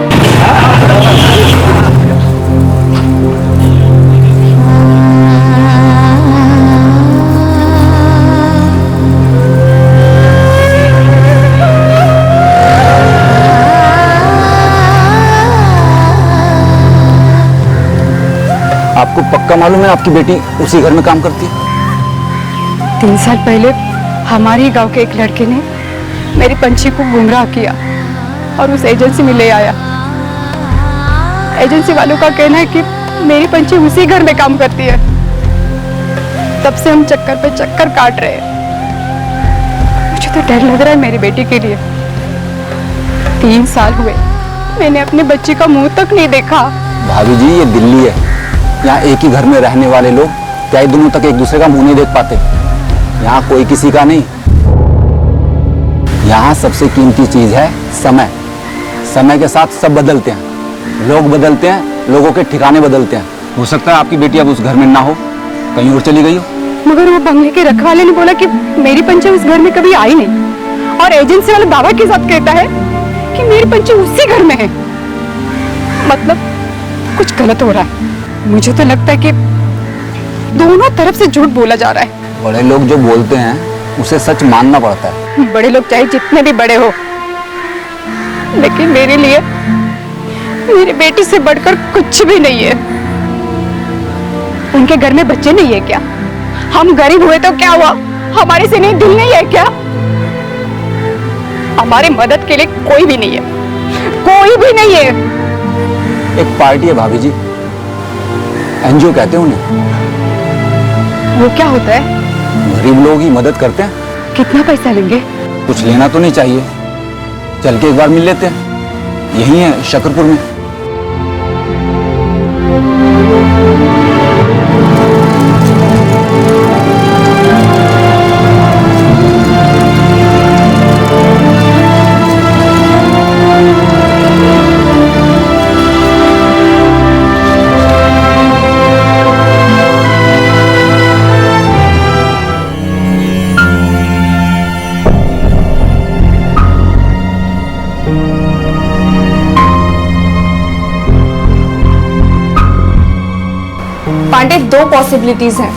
आपको पक्का मालूम है आपकी बेटी उसी घर में काम करती है? 3 साल पहले हमारे ही गांव के एक लड़के ने मेरी पंछी को गुमराह किया और उस एजेंसी में ले आया। एजेंसी वालों का कहना है कि मेरी पंछी उसी घर में काम करती है। तब से हम चक्कर पे चक्कर काट रहे हैं। मुझे तो डर लग रहा है मेरी बेटी के लिए। 3 साल हुए मैंने अपने बच्ची का मुंह तक नहीं देखा। भाभी जी, ये दिल्ली है, यहाँ एक ही घर में रहने वाले लोग कई दिनों तक एक दूसरे का मुंह नहीं देख पाते। यहाँ कोई किसी का नहीं। यहाँ सबसे कीमती चीज है समय। समय के साथ सब बदलते हैं, लोग बदलते हैं, लोगों के ठिकाने बदलते हैं। हो सकता है आपकी बेटी अब उस घर में ना हो, कहीं और चली गई हो। मगर वो बंगले के रखवाले ने बोला कि मेरी पंछी उस घर में कभी आई नहीं, और एजेंसी वाला दावा के साथ कहता है कि मेरी पंछी उसी घर में है। मतलब कुछ गलत हो रहा है। मुझे तो लगता है कि दोनों तरफ से झूठ बोला जा रहा है। बड़े लोग जो बोलते हैं उसे सच मानना पड़ता है। बड़े लोग चाहे जितने भी बड़े हो, लेकिन मेरे लिए मेरी बेटी से बढ़कर कुछ भी नहीं है। उनके घर में बच्चे नहीं है क्या? हम गरीब हुए तो क्या हुआ? हमारे से नहीं दिल नहीं है क्या? हमारी मदद के लिए कोई भी नहीं है, कोई भी नहीं है। एक पार्टी है भाभी जी, एनजीओ कहते हैं उन्हें। वो क्या होता है? गरीब लोगों की मदद करते हैं। कितना पैसा लेंगे? कुछ लेना तो नहीं चाहिए, चल के एक बार मिल लेते हैं। यही है शकरपुर में। पॉसिबिलिटीज हैं।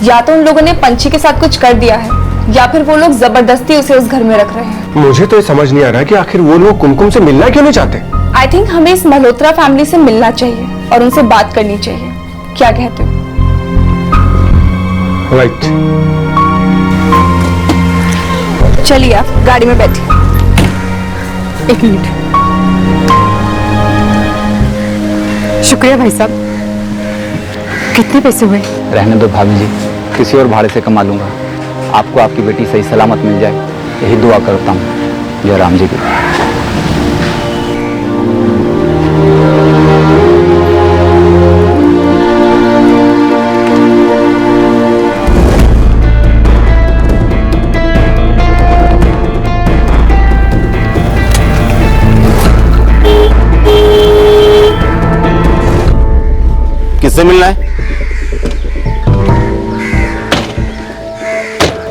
या तो उन लोगों ने पंछी के साथ कुछ कर दिया है या फिर वो लोग जबरदस्ती उसे उस घर में रख रहे हैं। मुझे तो ये समझ नहीं आ रहा कि आखिर वो लोग कुमकुम से मिलना क्यों नहीं चाहते। आई थिंक हमें इस मल्होत्रा फैमिली से मिलना चाहिए और उनसे बात करनी चाहिए। क्या कहते हो? राइट। चलिए आप गाड़ी में बैठिए। एक मिनट। शुक्रिया भाई साहब। कितने पैसे हुए? रहने दो भाभी जी, किसी और भाड़े से कमा लूंगा। आपको आपकी बेटी सही सलामत मिल जाए, यही दुआ करता हूँ जय राम जी की। किससे मिलना है?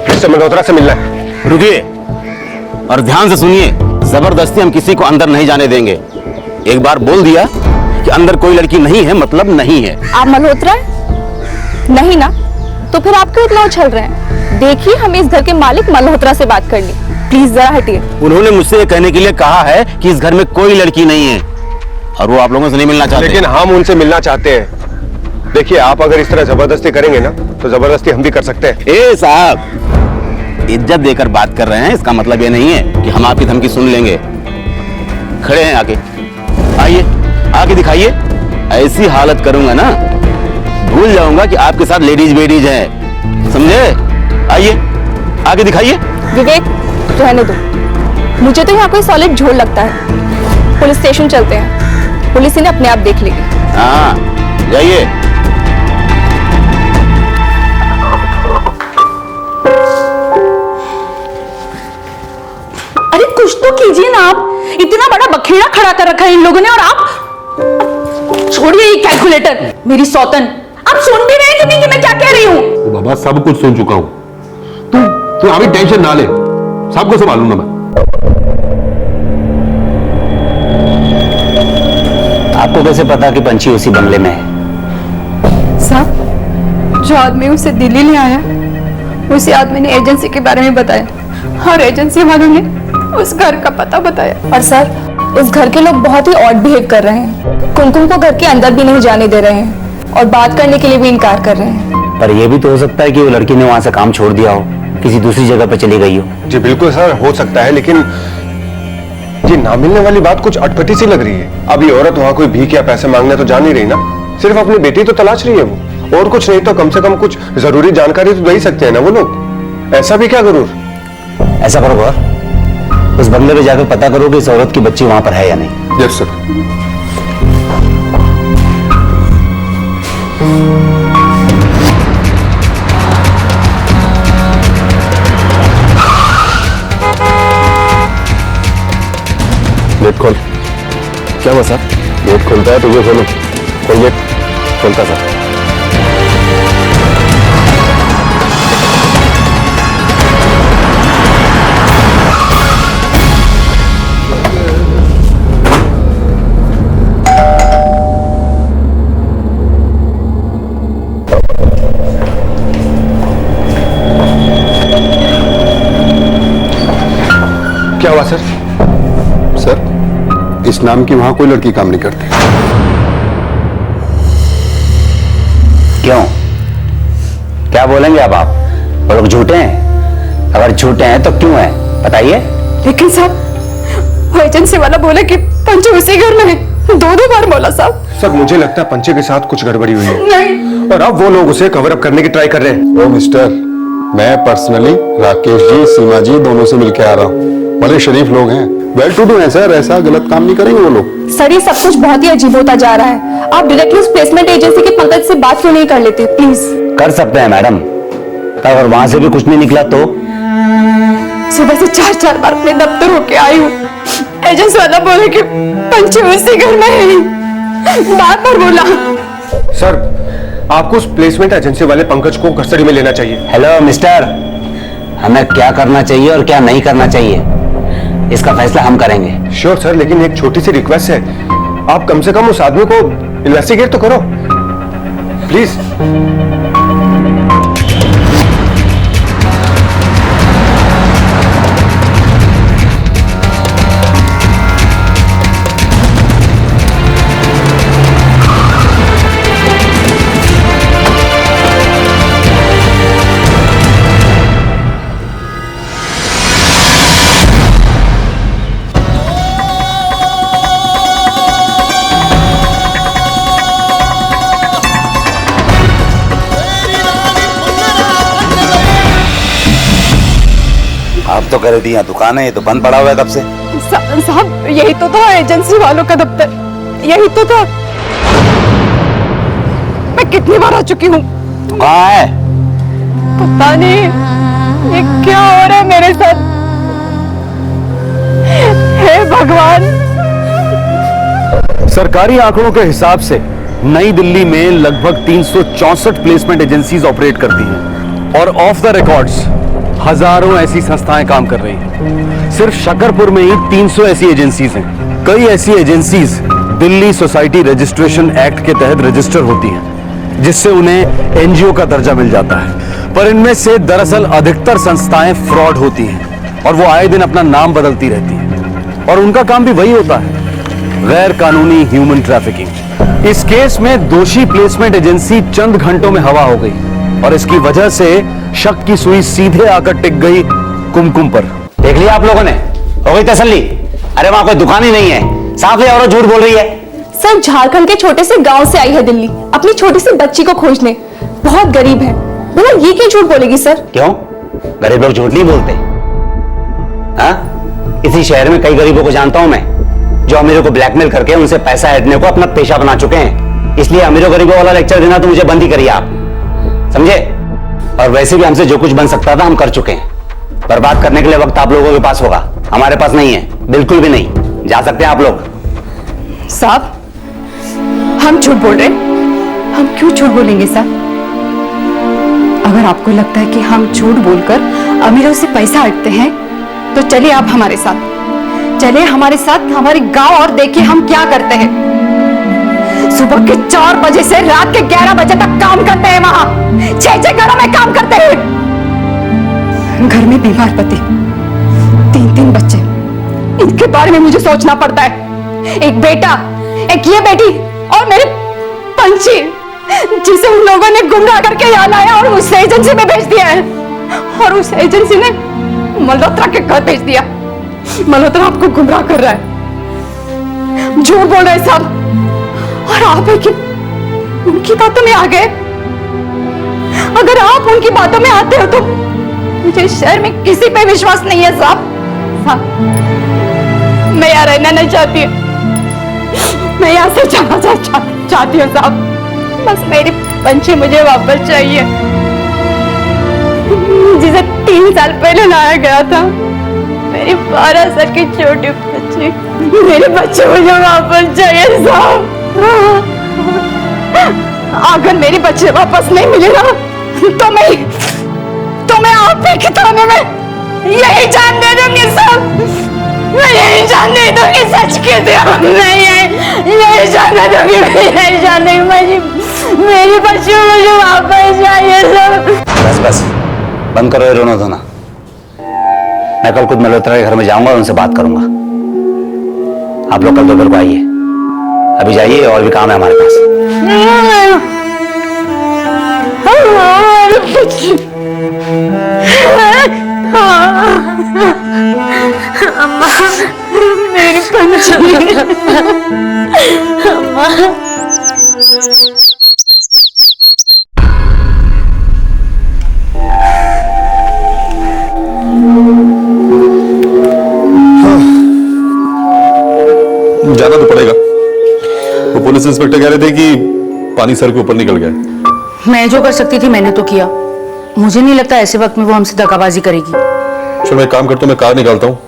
मिस्टर मल्होत्रा से मिलना है। रुकिए और ध्यान से सुनिए, जबरदस्ती हम किसी को अंदर नहीं जाने देंगे। एक बार बोल दिया कि अंदर कोई लड़की नहीं है, मतलब नहीं है। आप मल्होत्रा नहीं ना? तो फिर आप क्यों इतना उछल रहे हैं? देखिए, हमें इस घर के मालिक मल्होत्रा से बात करनी। प्लीज जरा हटिए। उन्होंने मुझसे ये कहने के लिए कहा है कि इस घर में कोई लड़की नहीं है और वो आप लोगों से नहीं मिलना चाहते। लेकिन हम उनसे मिलना चाहते हैं। देखिए, आप अगर इस तरह जबरदस्ती करेंगे ना तो जबरदस्ती हम भी कर सकते हैं। ए साहब, इज्जत देकर बात कर रहे हैं, इसका मतलब ये नहीं है कि हम आपकी धमकी सुन लेंगे। खड़े हैं, आगे आइए, आगे दिखाइए। ऐसी हालत करूंगा ना, भूल जाऊंगा कि आपके साथ लेडीज वेडीज हैं, समझे? आइए, आगे दिखाइए। विवेक, रहने दो। मुझे तो यहाँ कोई सॉलिड झोल लगता है। पुलिस स्टेशन चलते हैं, पुलिस इन्हें अपने आप देख लेगी। हाँ, जाइए। अरे कुछ तो कीजिए ना आप। इतना बड़ा बखेड़ा खड़ा कर रखा है इन लोगों ने और आप छोड़िए ये कैलकुलेटर। मेरी सौतन, आप सुन भी रहे हैं कि नहीं कि मैं क्या कह रही हूँ? बाबा सब कुछ सुन चुका हूं। तू अभी टेंशन ना ले, सबको संभालूंगा मैं। आपको कैसे पता कि पंछी उसी बंगले में है? साहब, जो आदमी उसे दिल्ली ले आया, उसी आदमी ने एजेंसी के बारे में बताया और एजेंसी वालों ने उस घर का पता बताया। और सर, इस घर के लोग बहुत ही ऑड बिहेव कर रहे हैं। कुमकुम को घर के अंदर भी नहीं जाने दे रहे हैं और बात करने के लिए भी इनकार कर रहे हैं। पर यह भी तो हो सकता है कि वो लड़की ने वहां से काम छोड़ दिया हो, किसी दूसरी जगह पर चली गई हो। जी बिल्कुल सर, हो सकता है, लेकिन ये ना मिलने वाली बात कुछ अटपटी सी लग रही है। अब ये औरत वहां कोई भीख या पैसे मांगने तो जा नहीं रही ना, सिर्फ अपनी बेटी तो तलाश रही है वो, और कुछ नहीं तो कम से कम कुछ जरूरी जानकारी तो दे ही सकते हैं ना वो लोग। ऐसा भी क्या जरूर? ऐसा करो गौर, उस बंगले में जाकर पता करो कि इस औरत की बच्ची वहां पर है या नहीं। Yes sir. गेट खोल। क्या हुआ सर? गेट खोलता है तो ये खोलो। खोल गेट। खोलता सर। क्या हुआ सर? सर, इस नाम की वहां कोई लड़की काम नहीं करती। क्यों? क्या बोलेंगे अब आप? वो लोग झूठे हैं? अगर झूठे हैं तो क्यों हैं, बताइए। लेकिन साहब, वो एजेंसी वाला बोला कि पंचे उसी घर में है। दो बार बोला साहब। सर मुझे लगता है पंचे के साथ कुछ गड़बड़ी हुई है। नहीं। और अब वो लोग उसे कवर अप करने की ट्राई कर रहे हैं। ओ मिस्टर, मैं पर्सनली राकेश जी, सीमा जी दोनों से मिलके आ रहा हूँ। बड़े शरीफ लोग हैं, वेल टू डू हैं सर, ऐसा गलत काम नहीं करेंगे वो लोग। सर, ये सब कुछ बहुत ही अजीब होता जा रहा है। आप डायरेक्टली उस प्लेसमेंट एजेंसी के पंकज से बात क्यों नहीं कर लेते? प्लीज। कर सकते हैं मैडम, अगर वहां से भी कुछ नहीं निकला तो? सुबह से 4 बार अपने दफ्तर होके आई हूँ। एजेंसी वाला बोले कि पंचे उसी घर में है। बार बोला। सर, आपको उस प्लेसमेंट एजेंसी वाले पंकज को कस्टडी में लेना चाहिए। हेलो मिस्टर, हमें क्या करना चाहिए और क्या नहीं करना चाहिए इसका फैसला हम करेंगे। श्योर सर, लेकिन एक छोटी सी रिक्वेस्ट है, आप कम से कम उस आदमी को इन्वेस्टिगेट तो करो प्लीज। आप तो कह रही थी यहाँ दुकान है, ये तो बंद पड़ा हुआ है कब से। साहब यही तो था एजेंसी वालों का दफ्तर, यही तो था। मैं कितनी बार आ चुकी हूँ। कहाँ है? पता नहीं ये क्या हो रहा है मेरे साथ। हे भगवान। सरकारी आंकड़ों के हिसाब से नई दिल्ली में लगभग 364 प्लेसमेंट एजेंसीज ऑपरेट करती हैं और ऑफ द रिकॉर्ड्स हजारों ऐसी संस्थाएं काम कर रही हैं। सिर्फ शकरपुर में ही 300 ऐसी एजेंसीज हैं। कई ऐसी agencies Delhi society registration act के तहत रजिस्टर होती हैं, जिससे उन्हें एनजीओ का दर्जा मिल जाता है। पर इनमें से दरअसल अधिकतर संस्थाएं फ्रॉड होती हैं और वो आए दिन अपना नाम बदलती रहती हैं और उनका काम भी वही होता है, गैर कानूनी ह्यूमन ट्रैफिकिंग। इस केस में दोषी प्लेसमेंट एजेंसी चंद घंटों में हवा हो गई और इसकी वजह से शक की सुई सीधे आकर टिक गई कुमकुम पर। देख लिया आप लोगों ने, हो गई तसल्ली? अरे वहां कोई दुकान ही नहीं है, साफ है और झूठ बोल रही है। सर झारखंड के छोटे से गांव से आई है दिल्ली अपनी छोटी सी बच्ची को खोजने, बहुत गरीब है। भला ये क्यों झूठ बोलेगी सर? क्यों? गरीब लोग झूठ नहीं बोलते। हाँ, इसी शहर में कई गरीबों को जानता हूं मैं, जो अमीरों को ब्लैकमेल करके उनसे पैसा ऐंठने को अपना पेशा बना चुके हैं। इसलिए अमीरों गरीबों वाला लेक्चर देना तो मुझे बंद ही करिए आप, समझे? और वैसे भी हमसे जो कुछ बन सकता था हम कर चुके हैं। बर्बाद करने के लिए वक्त आप लोगों के पास होगा, हमारे पास नहीं है, बिल्कुल भी नहीं। जा सकते हैं आप लोग। साहब हम झूठ बोल रहे हैं। हम क्यों झूठ बोलेंगे साहब? अगर आपको लगता है कि हम झूठ बोलकर अमीरों से पैसा हटते हैं तो चलिए आप हमारे साथ, चलिए हमारे साथ हमारे गांव और देखिए हम क्या करते हैं। सुबह के 4 बजे से रात के 11 बजे तक काम करते हैं, वहां 6 घरों में काम करते हैं। घर में बीमार पति, 3 बच्चे, इनके बारे में मुझे सोचना पड़ता है। एक बेटा, एक ये बेटी और मेरे पंछी, जिसे उन लोगों ने गुमराह करके यहाँ लाया और उस एजेंसी में भेज दिया है, और उस एजेंसी ने मल्होत्रा के घर भेज दिया। मल्होत्रा आपको गुमराह कर रहा है, झूठ बोल रहे साहब, और आप है कि उनकी बातों में आ गए। अगर आप उनकी बातों में आते हो तो मुझे शहर में किसी पे विश्वास नहीं है साहब। मैं यहाँ रहना नहीं चाहती, मैं यहाँ से जाना चाहती हूँ साहब। बस मेरी पंछी मुझे वापस चाहिए, जिसे 3 साल पहले लाया गया था। मेरी 12 साल की छोटी बच्ची, मेरे बच्चे मुझे वापस चाहिए साहब। अगर मेरे बच्चे वापस नहीं मिले ना तो मैं आप ही के थाने में यही जान दे दूंगी साहब। मैं यही जान दे दूंगी, सच कहते हो। मैं यही जान दे दूंगी, मैं यही जान दूंगी। मेरी बच्ची मुझे वापस चाहिए साहब। बस बस बंद करो ये रोना धोना। मैं कल खुद मल्होत्रा के घर में जाऊंगा और उनसे बात करूंगा। आप लोग कल दोपहर को आइए, अभी जाइए, और भी काम है हमारे पास। अम्मा, मेरी पंछी। अम्मा। जाना तो पड़ेगा। वो पुलिस इंस्पेक्टर कह रहे थे कि पानी सर के ऊपर निकल गया। मैं जो कर सकती थी मैंने तो किया। मुझे नहीं लगता ऐसे वक्त में वो हमसे धोखाबाजी करेगी। चलो मैं काम करता हूँ, मैं कार निकालता हूँ,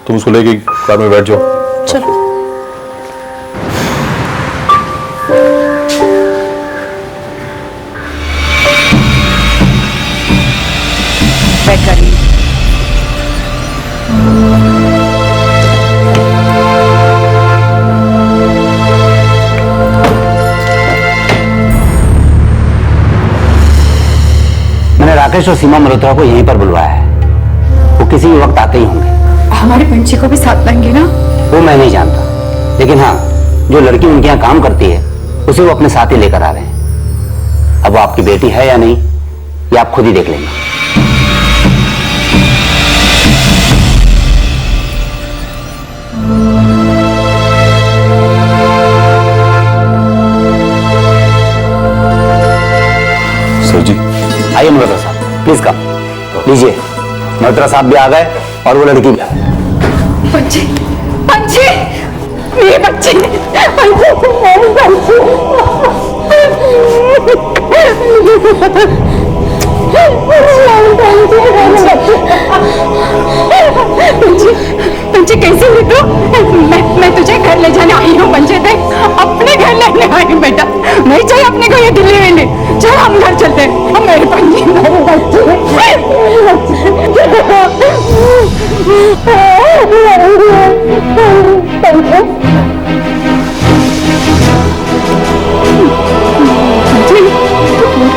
तुम उसको लेके कार में बैठ जाओ। चलो। बैठ करिए। मैंने राकेश और सीमा मल्होत्रा को यहीं पर बुलवाया है, वो किसी भी वक्त आते ही होंगे। हमारे पंछी को भी साथ लाएंगे ना? वो मैं नहीं जानता, लेकिन हाँ, जो लड़की उनके यहाँ काम करती है उसे वो अपने साथ ही लेकर आ रहे हैं। अब वो आपकी बेटी है या नहीं ये आप खुद ही देख लेंगे। सर जी। आइए मल्होत्रा साहब, प्लीज कम, लीजिए। मल्होत्रा साहब भी आ गए और वो लड़की भी आ गई। पंछी पंछी मेरे बच्चे पंछी कैसे है तू? मैं तुझे घर ले जाने आई हूँ पंछी, देख अपने घर लेने आई हूँ बेटा। नहीं चाहिए अपने को ये दिल्ली में नहीं, चल हम घर चलते हैं। मेरे पंछी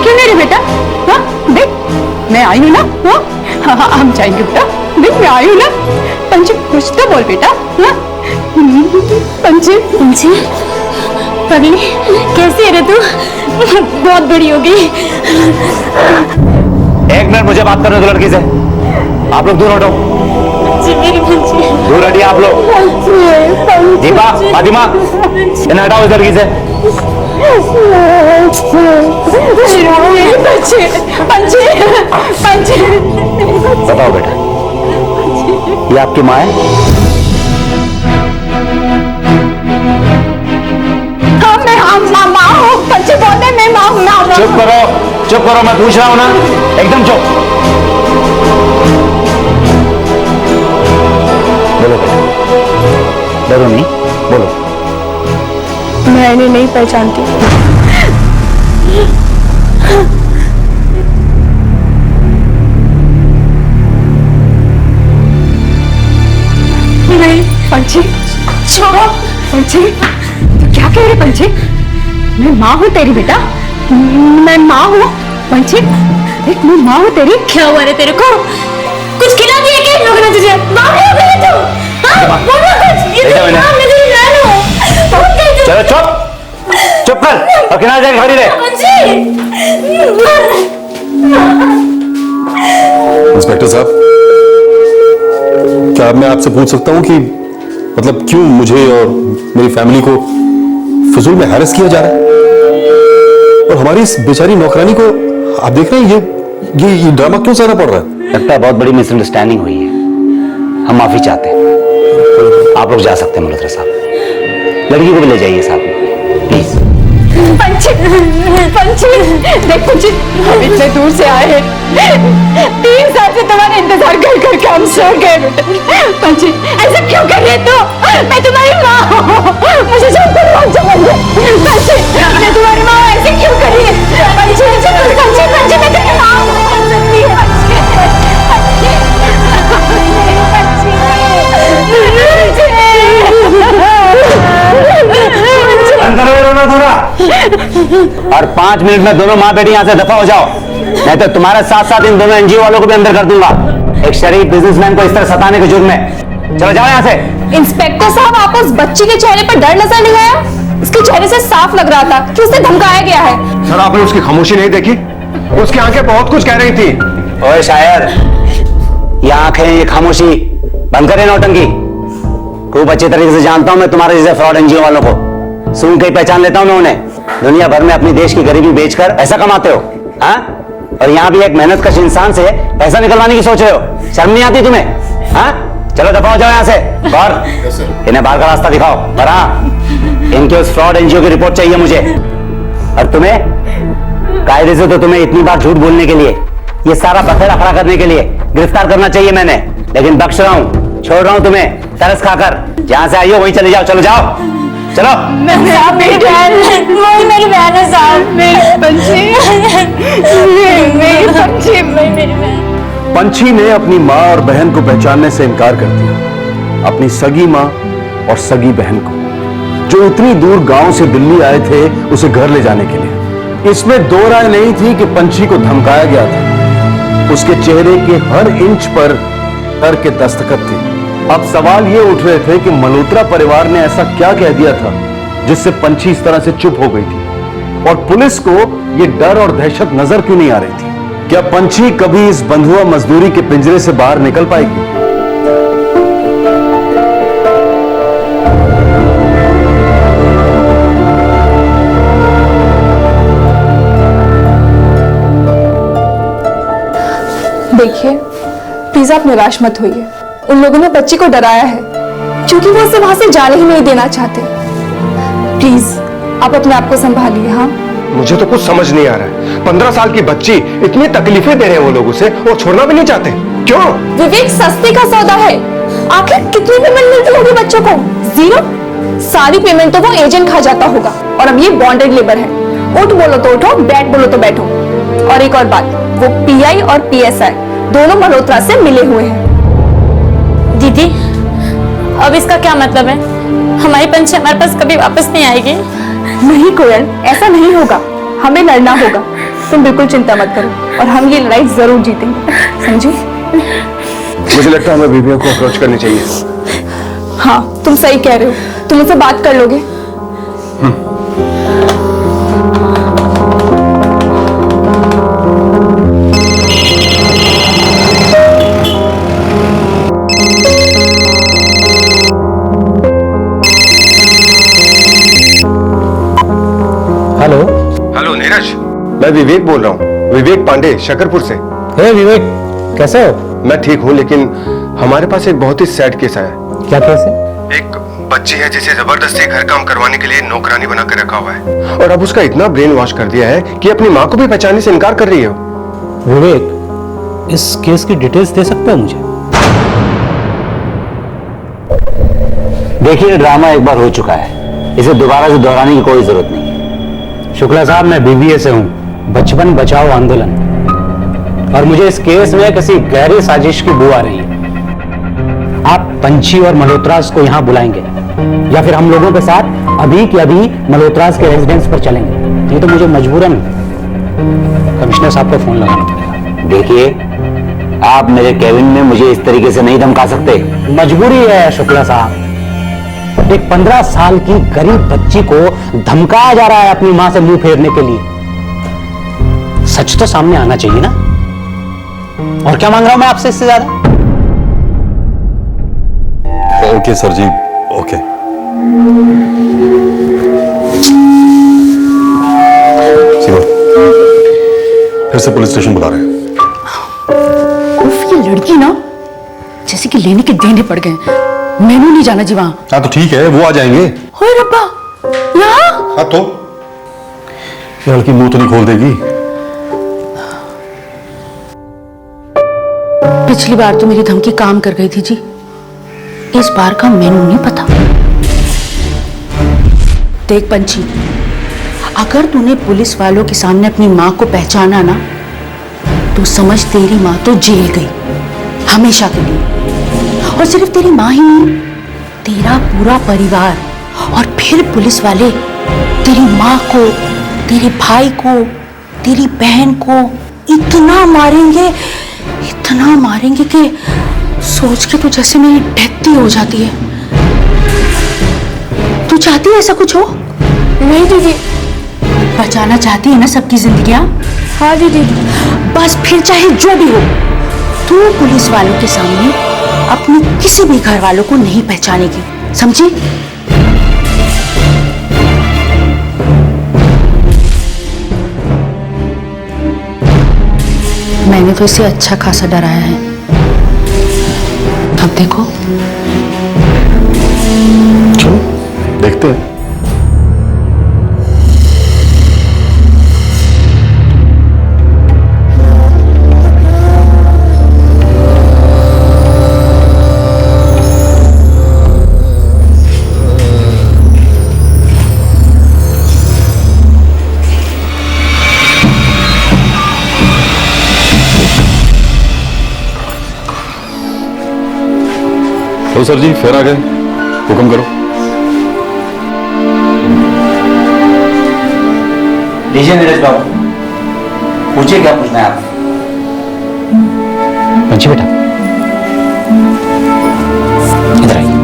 क्यों नहीं रे बेटा? हाँ देख मैं आई हूँ ना। हाँ हाँ हम जाएंगे बेटा, देख मैं आई हूँ ना। पंछी कुछ तो बोल बेटा। हाँ पंछी पंछी पगली कैसी है रे तू? बहुत बड़ी हो गई। एक मिनट मुझे बात करने दो लड़की से। आप लोग दूर हटो, मेरी पंछी दूर हटिए आप लोग। दीपा फातिमा इन्हें हटाओ इस लड़की से। पंछी पंछी पंछी बताओ बेटा, ये आपकी माँ है? हाँ मैं माँ हूँ। पंछी बोलते मैं माँ हूँ। चुप करो मैं पूछ रहा हूँ ना, एकदम चुप। बोलो बेटा, डरो नहीं, बोलो। मैं इन्हें नहीं पहचानती। नहीं पंछी छोड़ो। पंछी तू क्या कह रहे पंछी? मैं माँ हूँ तेरी बेटा, मैं माँ हूँ। पंछी देख मैं माँ हूँ तेरी। क्या हुआ रे तेरे को? कुछ खिला दिया क्या इन लोगों ने तुझे? माँ हो गई तू? हाँ बोलो कुछ। ये तो माँ मैं तेरी बहन हूँ। चलो चुप कर और किनारे जाके खड़ी रहे। इंस्पेक्टर साहब, क्या मैं आपसे पूछ सकता हूं कि मतलब क्यों मुझे और मेरी फैमिली को फजूल में हैरेस किया जा रहा है, और हमारी इस बेचारी नौकरानी को आप देख रहे हैं ये ड्रामा क्यों सहना पड़ रहा है? लगता है बहुत बड़ी मिसअंडरस्टैंडिंग हुई है, हम माफी चाहते हैं। आप लोग जा सकते हैं मल्होत्रा साहब, लड़की को भी ले जाइए साहब प्लीज। पंछी पंछी देख पंछी हम इतने दूर से आए हैं, 3 साल से तुम्हारा इंतजार कर करके हम सो गए बेटा। पंछी ऐसा क्यों कर रही है तू? मैं तुम्हारी माँ हूँ, मुझे छोड़कर मत जाओ। पंछी मैं तुम्हारी माँ हूँ, ऐसे क्यों कर रही है? पंछी पंछी पंछी मैं तेरी माँ हूँ। और 5 मिनट में दोनों माँ बेटी यहाँ से दफा हो जाओ, नहीं तो तुम्हारे साथ साथ इन दोनों एनजीओ वालों को भी अंदर कर दूंगा, एक शरीफ बिजनेसमैन को इस तरह सताने के जुर्म में। चलो जाओ यहाँ से। इंस्पेक्टर साहब आप उस बच्ची के चेहरे पर डर नजर नहीं आया? उसके चेहरे से साफ लग रहा था कि उसे धमकाया गया है। सर आपने उसकी खामोशी नहीं देखी? उसकी आंखें बहुत कुछ कह रही थी। ओए शायर, ये आंखें ये खामोशी बंद करे नौटंकी। खूब अच्छे तरीके से जानता हूं मैं तुम्हारे जैसे फ्रॉड एनजीओ वालों को, सुन के पहचान लेता हूं मैं उन्हें। दुनिया भर में अपनी देश की गरीबी बेचकर पैसा कमाते हो, हाँ? और यहाँ भी एक मेहनत कश इंसान से पैसा निकलवाने की सोच रहे हो, शर्म नहीं आती तुम्हें? हाँ चलो दफा हो जाओ यहाँ से। और इन्हें बाहर का रास्ता दिखाओ। और हाँ, इनके उस फ्रॉड एनजीओ की रिपोर्ट चाहिए मुझे। और तुम्हें कायदे से तो तुम्हें इतनी बार झूठ बोलने के लिए, ये सारा बखेड़ा खड़ा करने के लिए गिरफ्तार करना चाहिए मैंने, लेकिन बख्श रहा हूँ, छोड़ रहा हूँ तुम्हें तरस खाकर। जहां से आई हो वहीं चले जाओ। चलो जाओ, चलो। मेरी बहन मेरी बहन है साहब। मेरी पंछी मेरी पंछी मेरी बहन। पंछी ने अपनी माँ और बहन को पहचानने से इनकार कर दिया, अपनी सगी माँ और सगी बहन को, जो इतनी दूर गांव से दिल्ली आए थे उसे घर ले जाने के लिए। इसमें दो राय नहीं थी कि पंछी को धमकाया गया था। उसके चेहरे के हर इंच पर डर के दस्तखत थे। अब सवाल ये उठ रहे थे कि मल्होत्रा परिवार ने ऐसा क्या कह दिया था जिससे पंछी इस तरह से चुप हो गई थी, और पुलिस को ये डर और दहशत नजर क्यों नहीं आ रही थी? क्या पंछी कभी इस बंधुआ मजदूरी के पिंजरे से बाहर निकल पाएगी? देखिए प्लीज आप निराश मत होइए। उन लोगों ने बच्ची को डराया है क्योंकि वो उसे वहां से जाने ही नहीं देना चाहते। प्लीज आप अपने आप को संभालिए। हाँ, मुझे तो कुछ समझ नहीं आ रहा है। 15 साल की बच्ची, इतनी तकलीफें दे रहे हैं वो लोग उसे, और छोड़ना भी नहीं चाहते। क्यों? विवेक, सस्ते का सौदा है। आखिर कितनी पेमेंट मिलती होगी बच्चों को? 0। सारी पेमेंट तो वो एजेंट खा जाता होगा। और अब ये बॉन्डेड लेबर है। उठ बोलो तो उठो, बैठ बोलो तो बैठो। और एक और बात, वो पीआई और पीएसआई दोनों मल्होत्रा से मिले हुए हैं। दीदी, अब इसका क्या मतलब है? हमारी पंछी हमारे पास कभी वापस नहीं आएगी? नहीं कोयल, ऐसा नहीं होगा। हमें लड़ना होगा। तुम बिल्कुल चिंता मत करो और हम ये लड़ाई जरूर जीतेंगे, समझी? मुझे लगता है हमें बीवियों को अप्रोच करनी चाहिए। हाँ, तुम सही कह रहे हो। तुम उनसे बात कर लोगे? हेलो। हेलो नीरज, मैं विवेक बोल रहा हूँ। विवेक पांडे, शकरपुर से। हे विवेक, कैसे हो? मैं ठीक हूँ, लेकिन हमारे पास एक बहुत ही सैड केस आया। क्या केस है? एक बच्ची है जिसे जबरदस्ती घर काम करवाने के लिए नौकरानी बना कर रखा हुआ है, और अब उसका इतना ब्रेन वॉश कर दिया है कि अपनी माँ को भी पहचानने से इनकार कर रही है। विवेक, इस केस की डिटेल्स दे सकते हो मुझे? देखिए, ड्रामा एक बार हो चुका है, इसे दोबारा से दोहराने की कोई जरूरत नहीं। शुक्ला साहब, मैं बीबीए से हूं, बचपन बचाओ आंदोलन, और मुझे इस केस में किसी गहरी साजिश की बू आ रही है। आप पंछी और मल्होत्रास को यहां बुलाएंगे या फिर हम लोगों के साथ अभी के अभी मल्होत्रास के रेजिडेंस पर चलेंगे? ये तो मुझे मजबूरन कमिश्नर साहब को फोन लगाना पड़ेगा। देखिए, आप मेरे केबिन में मुझे इस तरीके से नहीं धमका सकते। मजबूरी है शुक्ला साहब। एक 15 साल की गरीब बच्ची को धमकाया जा रहा है अपनी मां से मुंह फेरने के लिए। सच तो सामने आना चाहिए ना। और क्या मांग रहा हूं मैं आपसे इससे ज्यादा? ओके सर जी, ओके। सीमा, फिर से पुलिस स्टेशन बुला रहे हैं। उफ, ये लड़की ना जैसे कि लेने के देने पड़ गए। मैंने नहीं जाना जी वहां। हाँ तो ठीक है, वो आ जाएंगे। होए रब्बा, यहाँ? हाँ तो ये लड़की मुंह तो नहीं खोल देगी। पिछली बार तो मेरी धमकी काम कर गई थी जी, इस बार का मेनू नहीं पता। देख पंछी, अगर तूने पुलिस वालों के सामने अपनी मां को पहचाना ना, तो समझ तेरी मां तो जेल गई हमेशा के लिए। और सिर्फ तेरी मां ही नहीं, तेरा पूरा परिवार। और फिर पुलिस वाले तेरी मां को, तेरे भाई को, तेरी बहन को इतना मारेंगे कि सोच के तो जैसे मेरी डेथ ही हो जाती है। तू चाहती है ऐसा कुछ हो? नहीं दीदी। बचाना चाहती है ना सबकी जिंदगियां? हाँ दीदी। बस फिर चाहे जो भी हो, तू पुलिस वालों के सामने अपने किसी भी घर वालों को नहीं पहचानेगी, समझी? मैंने तो इसे अच्छा खासा डराया है, अब देखो। चलो देखते हैं। तो सर जी फिर आ गए, हुक्म करो। लीजिए नीरज बाबू, पूछिए क्या पूछना है आप? पंछी बेटा, इधर आइए।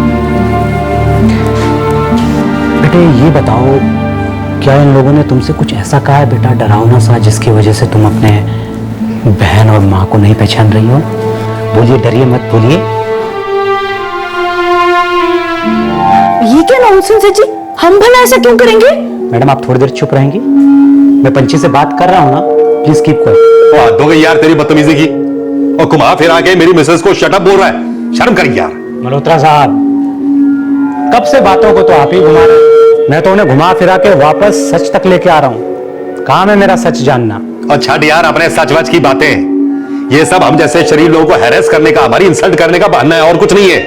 बेटे ये बताओ, क्या इन लोगों ने तुमसे कुछ ऐसा कहा है बेटा, डरावना सा, जिसकी वजह से तुम अपने बहन और माँ को नहीं पहचान रही हो? बोलिए, डरिए मत, बोलिए। ये क्या नॉनसेंस है जी? हम भला ऐसा क्यों करेंगे? मैडम आप थोड़ी देर चुप रहेंगी? मैं पंछी से बात कर रहा हूँ ना, प्लीज कीप क्वाइट। हद हो गई यार तेरी बदतमीजी की। और घुमा फिरा के मेरी मिसेस को शटअप बोल रहा है। शर्म करिए यार। मल्होत्रा साहब, कब से बातों को तो आप ही घुमा रहे हैं। मैं तो उन्हें घुमा फिरा के वापस सच तक लेके आ रहा हूं। काम है मेरा सच जानना। और छठ यार अपने सच वच की बातें, ये सब हम जैसे शरीफ लोगों को हैरेस करने का, हमारी इंसल्ट करने का बहाना है, और कुछ नहीं है।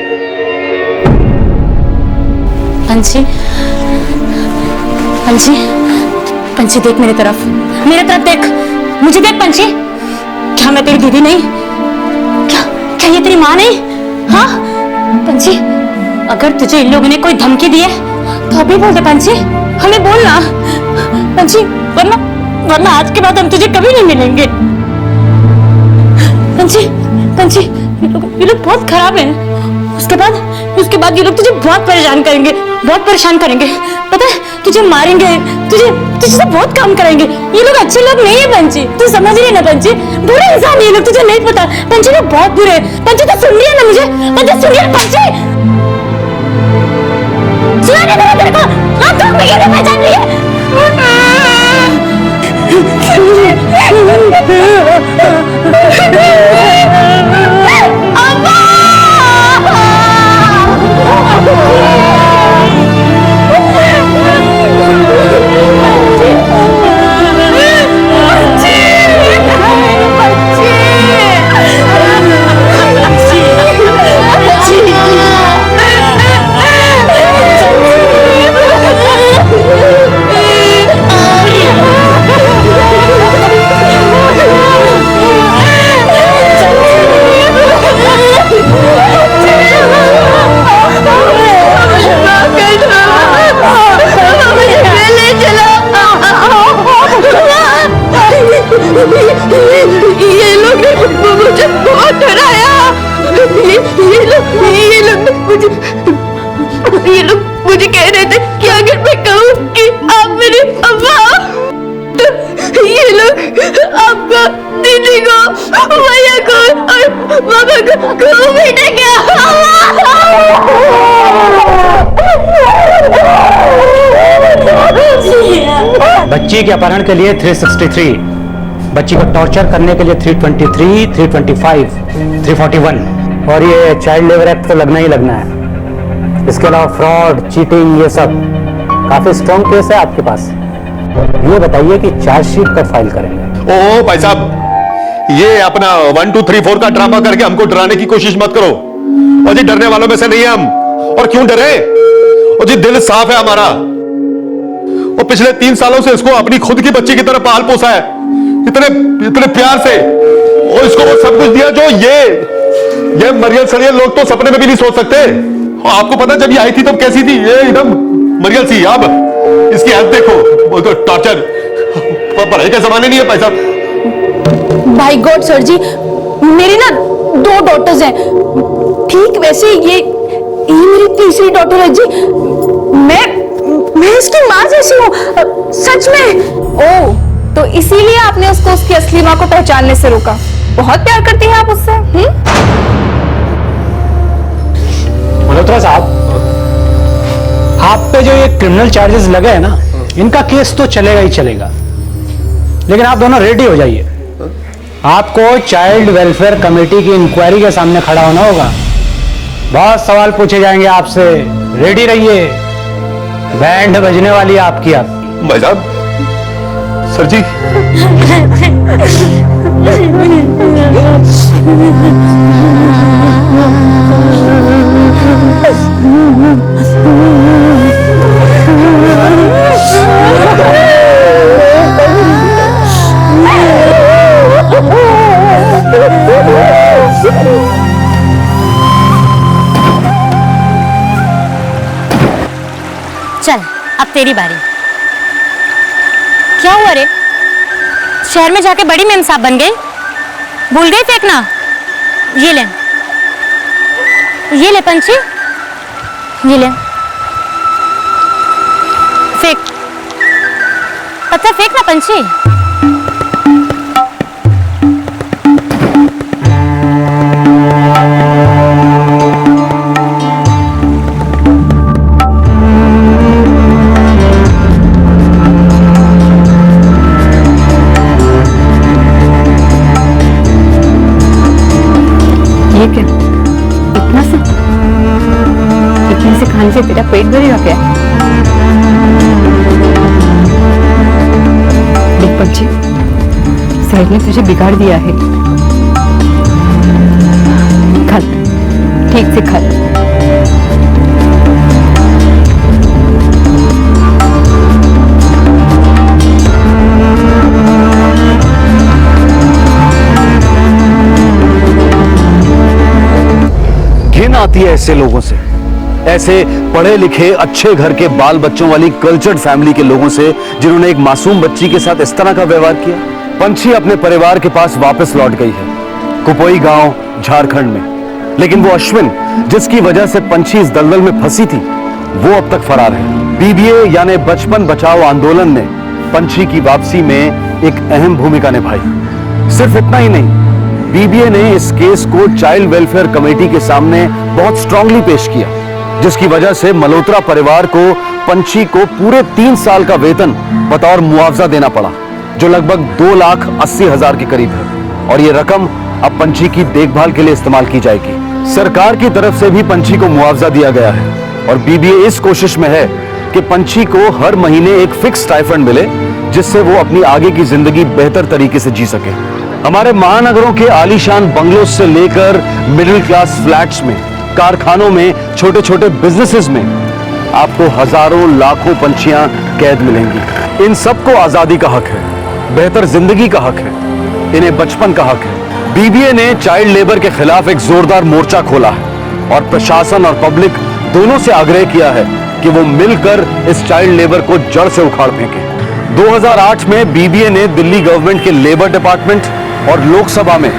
पंछी, पंछी, पंछी देख मेरी तरफ देख, मुझे देख पंछी। क्या मैं तेरी दीदी नहीं? क्या ये तेरी माँ नहीं? हाँ पंछी, अगर तुझे इन लोगों ने कोई धमकी दी है तो अभी बोल दे पंछी, हमें बोलना पंछी, वरना आज के बाद हम तुझे कभी नहीं मिलेंगे। पंछी, पंछी, ये लोग बहुत खराब हैं। उसके बाद ये लोग तुझे बहुत परेशान करेंगे, बहुत परेशान करेंगे। पता है, तुझे मारेंगे, तुझे सब बहुत काम कराएंगे। ये लोग अच्छे लोग नहीं है पंछी, तू समझ रही है ना पंछी? बुरे इंसान ये लोग, तुझे नहीं पता। पंछी लोग बहुत बुरे हैं। पंछी तो सुन रही है ना मुझे? पंछी सुन रही है? पंछी सुना नहीं मेरा तेरे को? हाँ तुम मुझे नहीं पहचान रही है? ये लोग मुझे कह रहे थे कि अगर मैं कहूँ कि आप मेरे अब्बा, तो ये लोग आपको, दीदी को, भैया को और पापा को बेटा क्या? बच्ची के अपहरण के लिए 363, बच्ची को टॉर्चर करने के लिए 323, 325, 341 और ये चाइल्ड लेबर एक्ट तो लगना ही लगना है। इसके अलावा फ्रॉड, चीटिंग, ये सब काफी स्ट्रॉन्ग केस है आपके पास। ये बताइए कि चार्जशीट कब फाइल करेंगे? ओ भाई साहब, ये अपना 1 2 3 4 का ड्रामा करके हमको डराने की कोशिश मत करो। और जी डरने वालों में से नहीं है हम। और क्यों डरे? और जी दिल साफ है हमारा। और पिछले 3 सालों से इसको अपनी खुद की बच्ची की तरह पाल पोसा है, इतने प्यार से। और इसको वो सब कुछ दिया जो ये मरियल सरियल लोग तो सपने में भी नहीं सोच सकते। आपको पता जब ये आई थी तब कैसी थी? ये एकदम मरियल सी। अब इसकी हेल्थ देखो, वो तो टॉर्चर। पढ़ाई का जमाने नहीं है भाई साहब। भाई गॉड सर जी, मेरी ना 2 डॉटर्स हैं। ठीक वैसे ये मेरी तीसरी डॉटर है जी। मैं इसकी माँ जैसी हूँ, सच में। ओह, तो इसीलिए आपने उसको उसकी असली माँ को पहचानने से रोका। बहुत प्यार करती हैं आप उससे। मल्होत्रा साहब, आप पे जो ये क्रिमिनल चार्जेस लगे हैं ना, इनका केस तो चलेगा ही चलेगा, लेकिन आप दोनों रेडी हो जाइए। आपको चाइल्ड वेलफेयर कमेटी की इंक्वायरी के सामने खड़ा होना होगा। बहुत सवाल पूछे जाएंगे आपसे, रेडी रहिए। बैंड बजने वाली है आपकी। आप भाई साहब, सर जी, चल अब तेरी बारी। क्या हुआ रे? शहर में जाके बड़ी मेम साहब बन गई? भूल गई फेंकना? ये ले पंछी, ये ले फेंक। पत्थर फेंकना पंछी। है क्या? इतना सा? इतने से खाने से तेरा पेट भरेगा क्या? देख पंछी, साहिल ने तुझे बिगाड़ दिया है। खा, ठीक से खा। घिन आती है ऐसे लोगों से, ऐसे पढ़े लिखे अच्छे घर के बाल बच्चों वाली कल्चर्ड फैमिली के लोगों से, जिन्होंने एक मासूम बच्ची के साथ इस तरह का व्यवहार किया। पंछी अपने परिवार के पास वापस लौट गई है, कुपोई गांव झारखंड में। लेकिन वो अश्विन, जिसकी वजह से पंछी इस दलदल में फंसी थी, वो अब तक फरार है। बीबीए यानी बचपन बचाओ आंदोलन ने पंछी की वापसी में एक अहम भूमिका निभाई। सिर्फ इतना ही नहीं, बीबीए ने इस केस को चाइल्ड वेलफेयर कमेटी के सामने बहुत स्ट्रांगली पेश किया, जिसकी वजह से मल्होत्रा परिवार को पंछी को पूरे 3 साल का वेतन बतौर मुआवजा देना पड़ा, जो लगभग 2,80,000 के करीब है। और ये रकम अब पंछी की देखभाल के लिए इस्तेमाल की जाएगी। सरकार की तरफ से भी पंछी को मुआवजा दिया गया है और बीबीए इस कोशिश में है कि पंछी को हर महीने एक फिक्स स्टाइफंड मिले, जिससे वो अपनी आगे की जिंदगी बेहतर तरीके से जी सके। हमारे महानगरों के आलीशान बंगलोज से लेकर मिडिल क्लास फ्लैट्स में, कारखानों में, छोटे छोटे बिजनेसेस में आपको हजारों लाखों पंछियां कैद मिलेंगी। इन सबको आजादी का हक है, बेहतर जिंदगी का हक है, इन्हें बचपन का हक है। बीबीए ने चाइल्ड लेबर के खिलाफ एक जोरदार मोर्चा खोला है और प्रशासन और पब्लिक दोनों से आग्रह किया है कि वो मिलकर इस चाइल्ड लेबर को जड़ से उखाड़ फेंके। 2008 में बीबीए ने दिल्ली गवर्नमेंट के लेबर डिपार्टमेंट और लोकसभा में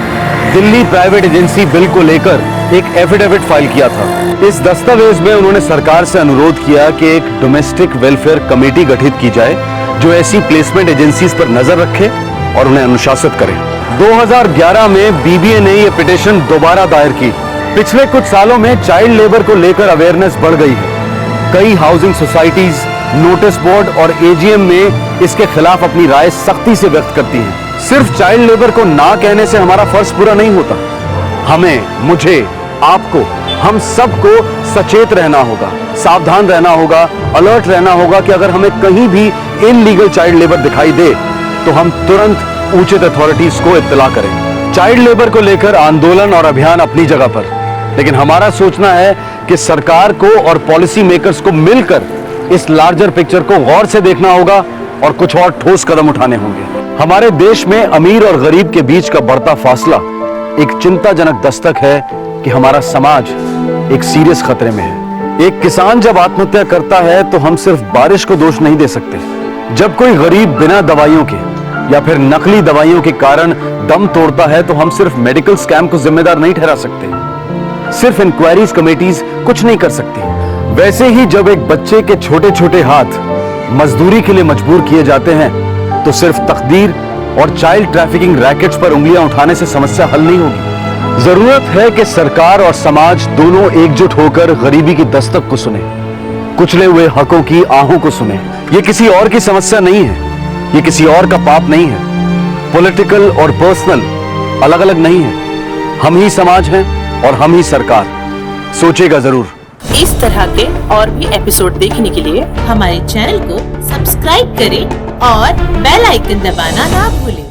दिल्ली प्राइवेट एजेंसी बिल को लेकर एक एफिडेविट फाइल किया था। इस दस्तावेज में उन्होंने सरकार से अनुरोध किया कि एक डोमेस्टिक वेलफेयर कमेटी गठित की जाए, जो ऐसी प्लेसमेंट एजेंसीज पर नजर रखे और उन्हें अनुशासित करे। 2011 में बीबीए ने यह पिटीशन दोबारा दायर की। पिछले कुछ सालों में चाइल्ड लेबर को लेकर अवेयरनेस बढ़ गई है। कई हाउसिंग सोसाइटीज, नोटिस बोर्ड और एजीएम में इसके खिलाफ अपनी राय सख्ती से व्यक्त करती हैं। सिर्फ चाइल्ड लेबर को ना कहने से हमारा फर्ज पूरा नहीं होता। हमें, मुझे, आपको, हम सबको सचेत रहना होगा, सावधान रहना होगा, अलर्ट रहना होगा कि अगर हमें कहीं भी इनलीगल चाइल्ड लेबर दिखाई दे तो हम तुरंत उचित अथॉरिटीज को इत्तला करें। चाइल्ड लेबर को लेकर आंदोलन और अभियान अपनी जगह पर, लेकिन हमारा सोचना है कि सरकार को और पॉलिसी मेकर्स को मिलकर इस लार्जर पिक्चर को गौर से देखना होगा और कुछ और ठोस कदम उठाने होंगे। हमारे देश में अमीर और गरीब के बीच का बढ़ता फासला एक चिंताजनक दस्तक है कि हमारा समाज एक सीरियस खतरे में है। एक किसान जब आत्महत्या करता है तो हम सिर्फ बारिश को दोष नहीं दे सकते। जब कोई गरीब बिना दवाइयों के या फिर नकली दवाइयों के कारण दम तोड़ता है तो हम सिर्फ मेडिकल स्कैम को जिम्मेदार नहीं ठहरा सकते। सिर्फ इंक्वायरीज कमेटीज कुछ नहीं कर सकती। वैसे ही जब एक बच्चे के छोटे छोटे हाथ मजदूरी के लिए मजबूर किए जाते हैं तो सिर्फ तकदीर और चाइल्ड ट्रैफिकिंग रैकेट्स पर उंगलियां उठाने से समस्या हल नहीं होगी। जरूरत है कि सरकार और समाज दोनों एकजुट होकर गरीबी की दस्तक को सुने, कुचले हुए हकों की आहों को सुने। ये किसी और की समस्या नहीं है, ये किसी और का पाप नहीं है। पॉलिटिकल और पर्सनल अलग अलग नहीं है। हम ही समाज हैं और हम ही सरकार। सोचेगा जरूर। इस तरह के और भी एपिसोड देखने के लिए हमारे चैनल को सब्सक्राइब करें और बेल आइकन दबाना ना भूलें।